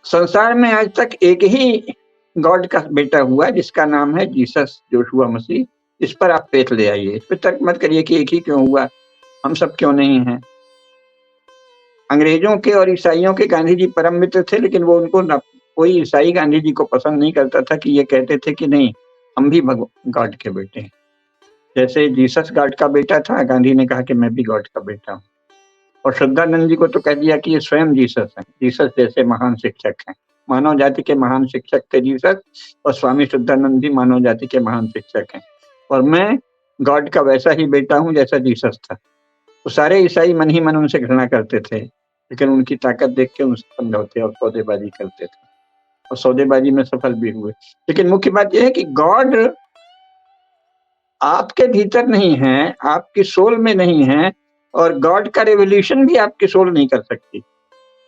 संसार में आज तक एक ही गॉड का बेटा हुआ जिसका नाम है जीसस, जोशुआ मसीह। इस पर आप फेथ ले आइए, इस पर तर्क मत करिए कि एक ही क्यों हुआ, हम सब क्यों नहीं हैं। अंग्रेजों के और ईसाइयों के गांधी जी परम मित्र थे, लेकिन वो उनको कोई ईसाई गांधी जी को पसंद नहीं करता था कि ये कहते थे कि नहीं हम भी गॉड के बेटे हैं। जैसे जीसस गॉड का बेटा था, गांधी ने कहा कि मैं भी गॉड का बेटा हूँ। और शुद्धानंद जी को तो कह दिया कि ये स्वयं जीसस है, जीसस जैसे महान शिक्षक हैं। मानव जाति के महान शिक्षक थे जीसस, और स्वामी शुद्धानंद जी मानव जाति के महान शिक्षक हैं। और मैं गॉड का वैसा ही बेटा हूँ जैसा जीसस था। तो सारे ईसाई मन ही मन उनसे घृणा करते थे, लेकिन उनकी ताकत देख के उनसे समझौते और सौदेबाजी करते थे, और सौदेबाजी में सफल भी हुए। लेकिन मुख्य बात यह है कि गॉड आपके भीतर नहीं है, आपकी सोल में नहीं है, और गॉड का रेवोल्यूशन भी आपकी सोल नहीं कर सकती।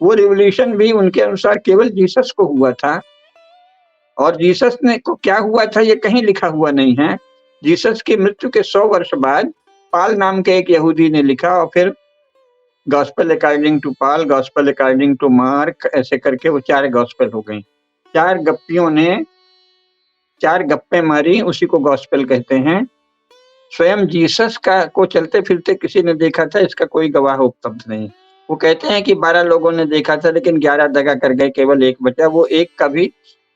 वो रेवोल्यूशन भी उनके अनुसार केवल जीसस को हुआ था, और जीसस ने को क्या हुआ था ये कहीं लिखा हुआ नहीं है। जीसस की मृत्यु के 100 वर्ष बाद पाल नाम के एक यहूदी ने लिखा, और फिर gospel according to Paul, gospel according to Mark, ऐसे करके वो 4 गॉस्पेल हो गई। 4 गप्पियों ने 4 गप्पे मारी, उसी को गॉस्पेल कहते हैं। स्वयं जीसस का को चलते फिरते किसी ने देखा था, इसका कोई गवाह उपलब्ध नहीं। वो कहते हैं कि 12 लोगों ने देखा था, लेकिन 11 दगा कर गए, केवल एक बचा। वो एक का भी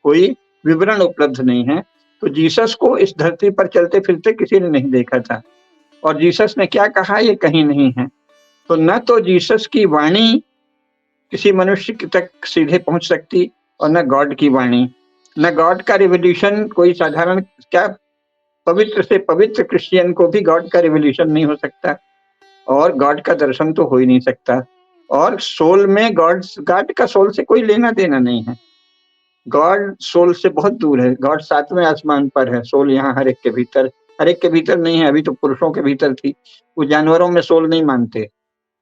कोई विवरण उपलब्ध नहीं है। तो जीसस को इस धरती पर चलते फिरते किसी ने नहीं देखा था, और जीसस ने क्या कहा ये कहीं नहीं है। तो न तो जीसस की वाणी किसी मनुष्य तक सीधे पहुंच सकती, और न गॉड की वाणी, न गॉड का रिवोल्यूशन। कोई साधारण क्या पवित्र से पवित्र क्रिश्चियन को भी गॉड का रिवोल्यूशन नहीं हो सकता, और गॉड का दर्शन तो हो ही नहीं सकता। और सोल में गॉड का सोल से कोई लेना देना नहीं है। गॉड सोल से बहुत दूर है। गॉड 7वें आसमान पर है, सोल यहाँ हर एक के भीतर, हर एक के भीतर नहीं है। अभी तो पुरुषों के भीतर थी। वो जानवरों में सोल नहीं मानते।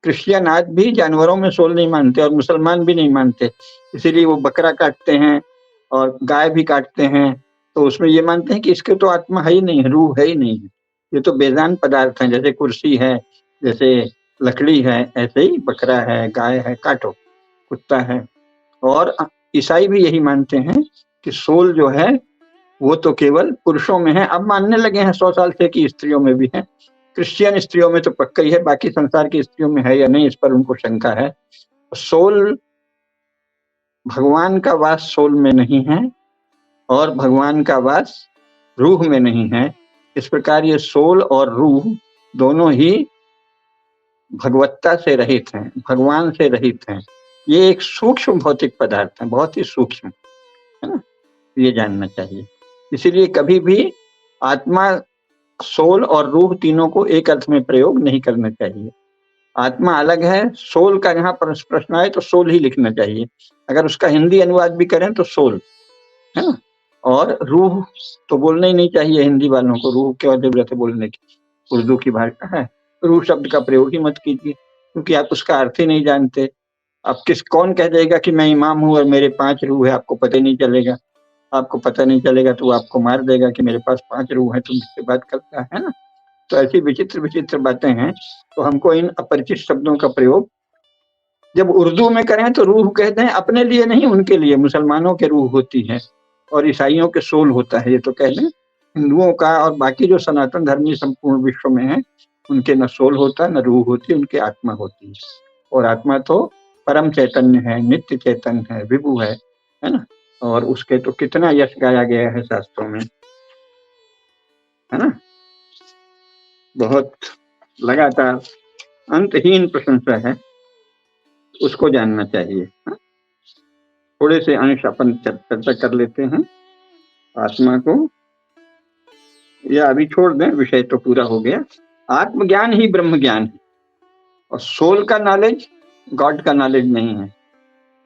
क्रिश्चियन आज भी जानवरों में सोल नहीं मानते, और मुसलमान भी नहीं मानते। इसीलिए वो बकरा काटते हैं और गाय भी काटते हैं, तो उसमें ये मानते हैं कि इसके तो आत्मा है ही नहीं है, रूह है ही नहीं है, ये तो बेजान पदार्थ हैं। जैसे कुर्सी है, जैसे लकड़ी है, ऐसे ही बकरा है, गाय है, काटो, कुत्ता है। और ईसाई भी यही मानते हैं कि सोल जो है वो तो केवल पुरुषों में है। अब मानने लगे हैं 100 साल से कि स्त्रियों में भी है। क्रिश्चियन स्त्रियों में तो पक्का ही है, बाकी संसार की स्त्रियों में है या नहीं इस पर उनको शंका है। सोल, भगवान का वास सोल में नहीं है, और भगवान का वास रूह में नहीं है। इस प्रकार ये सोल और रूह दोनों ही भगवत्ता से रहित हैं, भगवान से रहित हैं। ये एक सूक्ष्म भौतिक पदार्थ है, बहुत ही सूक्ष्म, है ना, ये जानना चाहिए। इसीलिए कभी भी आत्मा, सोल और रूह तीनों को एक अर्थ में प्रयोग नहीं करना चाहिए। आत्मा अलग है, सोल का यहाँ पर प्रश्न आए तो सोल ही लिखना चाहिए। अगर उसका हिंदी अनुवाद भी करें तो सोल, है ना। और रूह तो बोलना ही नहीं चाहिए हिंदी वालों को, रूह क्या जरूरत है बोलने की, उर्दू की भाषा है। रूह शब्द का प्रयोग ही मत कीजिए, क्योंकि आप उसका अर्थ ही नहीं जानते। आप कौन कह देगा कि मैं इमाम हूँ और मेरे 5 रूह है, आपको पता ही नहीं चलेगा। आपको पता नहीं चलेगा तो वो आपको मार देगा कि मेरे पास 5 रूह है, तुम इससे बात करता है ना। तो ऐसी विचित्र विचित्र बातें हैं। तो हमको इन अपरिचित शब्दों का प्रयोग जब उर्दू में करें तो रूह कहते हैं अपने लिए नहीं, उनके लिए। मुसलमानों के रूह होती है और ईसाइयों के सोल होता है, ये तो कह लें, हिंदुओं का और बाकी जो सनातन धर्मी संपूर्ण विश्व में है, उनके न सोल होता, न रूह होती, उनकी आत्मा होती है। और आत्मा तो परम चैतन्य है, नित्य चैतन्य है, विभु है ना। और उसके तो कितना यश गाया गया है शास्त्रों में, है ना। बहुत लगातार अंतहीन प्रशंसा है, उसको जानना चाहिए। हाँ? थोड़े से अंश अपन चर्चा कर लेते हैं आत्मा को, या अभी छोड़ दें, विषय तो पूरा हो गया। आत्मज्ञान ही ब्रह्म ज्ञान है, और सोल का नॉलेज गॉड का नॉलेज नहीं है,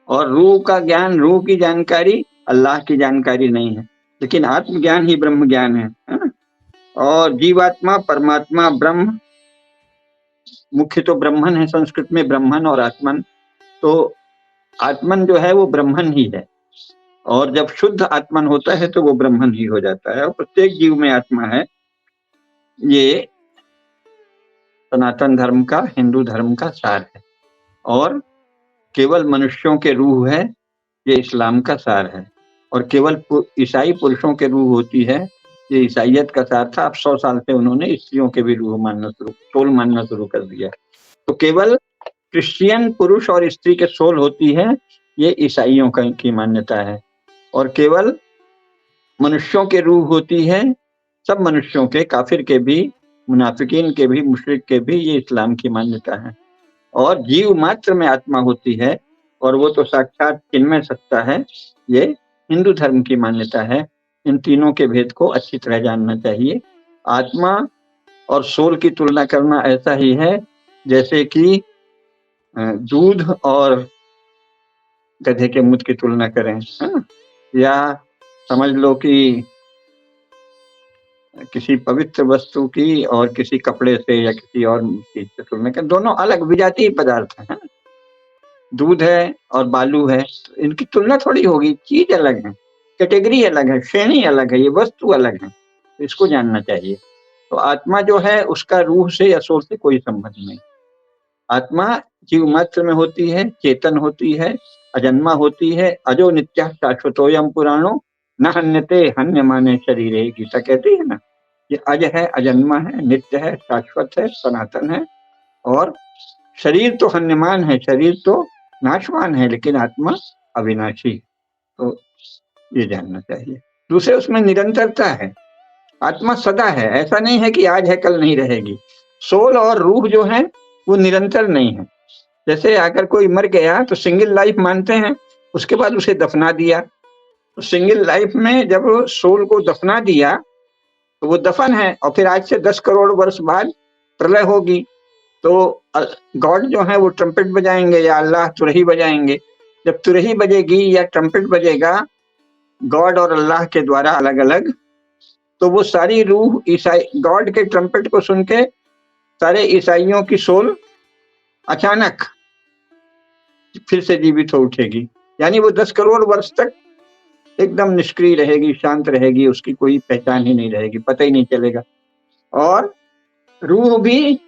और रूह का ज्ञान, रूह की जानकारी अल्लाह की जानकारी नहीं है, लेकिन आत्मज्ञान ही ब्रह्म ज्ञान है ना। और जीवात्मा, परमात्मा, ब्रह्म, मुख्य तो ब्रह्मन है, संस्कृत में ब्रह्मन और आत्मन, तो आत्मन जो है वो ब्रह्मन ही है, और जब शुद्ध आत्मन होता है तो वो ब्रह्मन ही हो जाता है। और प्रत्येक जीव में आत्मा है। ये सनातन धर्म का, हिंदू धर्म का सार है। और केवल मनुष्यों के रूह है, ये इस्लाम का सार है। और केवल ईसाई पुरुषों के रूह होती है, ये ईसाइयत का सार था। अब 100 साल से उन्होंने स्त्रियों के भी रूह मानना सोल मानना शुरू कर दिया। तो केवल क्रिश्चियन पुरुष और स्त्री के सोल होती है, ये ईसाइयों की मान्यता है। और केवल मनुष्यों के रूह होती है, सब मनुष्यों के, काफिर के भी, मुनाफिकीन के भी, मुशरिक के भी, ये इस्लाम की मान्यता है। और जीव मात्र में आत्मा होती है, और वो तो साक्षात चिन्मय सत्ता है, ये हिंदू धर्म की मान्यता है। इन तीनों के भेद को अच्छी तरह जानना चाहिए। आत्मा और सोल की तुलना करना ऐसा ही है जैसे कि दूध और गधे के मूत्र की तुलना करें, है? या समझ लो कि किसी पवित्र वस्तु की और किसी कपड़े से या किसी और चीज से तुलना करें, दोनों अलग विजातीय पदार्थ हैं। दूध है और बालू है, तो इनकी तुलना थोड़ी होगी, चीज अलग है, कैटेगरी अलग है, श्रेणी अलग है, ये वस्तु अलग है, तो इसको जानना चाहिए। तो आत्मा जो है उसका रूह से या सोल से कोई संबंध नहीं। आत्मा जीव मात्र में होती है, चेतन होती है, अजन्मा होती है। अजो नित्य शाश्वतोयम पुराणो न हन्यते हन्यमाने शरीरे, गीता कहती है ना। ये अज है, अजन्मा है, नित्य है, शाश्वत है, सनातन है। और शरीर तो हन्यमान है, शरीर तो नाशवान है, लेकिन आत्मा अविनाशी। तो ये जानना चाहिए। दूसरे, उसमें निरंतरता है। आत्मा सदा है, ऐसा नहीं है कि आज है कल नहीं रहेगी। सोल और रूह जो है वो निरंतर नहीं है। जैसे अगर कोई मर गया तो सिंगल लाइफ मानते हैं, उसके बाद उसे दफना दिया। तो सिंगल लाइफ में जब सोल को दफना दिया तो वो दफन है, और फिर आज से 10 करोड़ वर्ष बाद प्रलय होगी, तो गॉड जो है वो ट्रम्पेट बजाएंगे या अल्लाह तुरही बजाएंगे। जब तुरही बजेगी या ट्रम्पेट बजेगा गॉड और अल्लाह के द्वारा अलग अलग, तो वो सारी रूह ईसाई गॉड के ट्रम्पेट को सुन के सारे ईसाइयों की सोल अचानक फिर से जीवित हो उठेगी। यानी वो 10 करोड़ वर्ष तक एकदम निष्क्रिय रहेगी, शांत रहेगी, उसकी कोई पहचान ही नहीं रहेगी, पता ही नहीं चलेगा। और रूह भी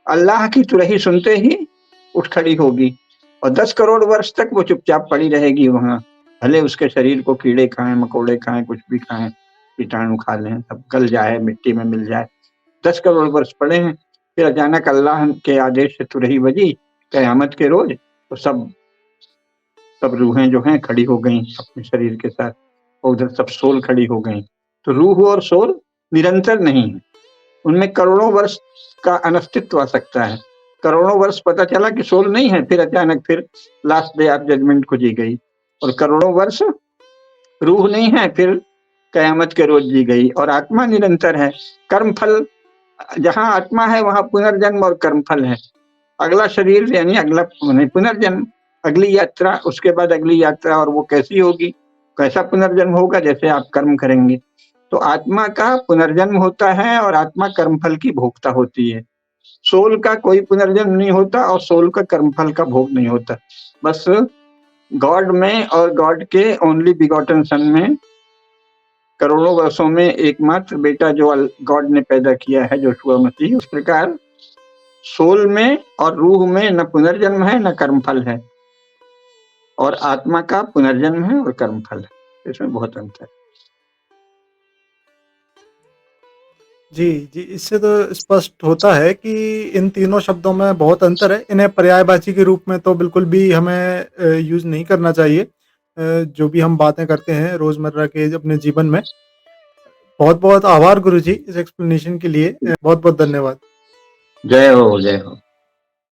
अल्लाह की तुरही सुनते ही उठ खड़ी होगी, और 10 करोड़ वर्ष तक वो चुपचाप पड़ी रहेगी वहां। भले उसके शरीर को कीड़े खाएं, मकोड़े खाएं, कुछ भी खाएं, कीटाणु खा लें, सब गल जाए, मिट्टी में मिल जाए, 10 करोड़ वर्ष पड़े हैं। फिर अचानक अल्लाह के आदेश से तुरही बजी कयामत के रोज, तो सब रूहें जो हैं खड़ी हो गई अपने शरीर के साथ, और उधर सब सोल खड़ी हो गई। तो रूह और सोल निरंतर नहीं है, उनमें करोड़ों वर्ष का अनस्तित्व आ सकता है। करोड़ों वर्ष पता चला कि सोल नहीं है, फिर अचानक फिर लास्ट डे ऑफ जजमेंट खोजी गई। और करोड़ों वर्ष रूह नहीं है, फिर कयामत के रोज जी गई। और आत्मा निरंतर है। कर्म फल, जहां आत्मा है वहां पुनर्जन्म और कर्म फल है। अगला शरीर यानी अगला पुनर्जन्म, अगली यात्रा, उसके बाद अगली यात्रा, और वो कैसी होगी, कैसा पुनर्जन्म होगा, जैसे आप कर्म करेंगे। तो आत्मा का पुनर्जन्म होता है और आत्मा कर्मफल की भोक्ता होती है। सोल का कोई पुनर्जन्म नहीं होता और सोल का कर्मफल का भोग नहीं होता। बस गॉड में और गॉड के ओनली बिगॉटन सन में करोड़ों वर्षों में एकमात्र बेटा जो गॉड ने पैदा किया है, जोशुआ मसीह, उस प्रकार सोल में और रूह में न पुनर्जन्म है न कर्मफल है, और आत्मा का पुनर्जन्म है और कर्मफल है। इसमें बहुत अंतर है। जी, जी, इससे तो स्पष्ट होता है कि इन तीनों शब्दों में बहुत अंतर है। इन्हें पर्यायवाची के रूप में तो बिल्कुल भी हमें यूज़ नहीं करना चाहिए। जो भी हम बातें करते हैं रोज़मर्रा के अपने जीवन में। बहुत-बहुत आभार गुरुजी इस एक्सप्लेनेशन के लिए। बहुत-बहुत धन्यवाद। जय हो, जय हो।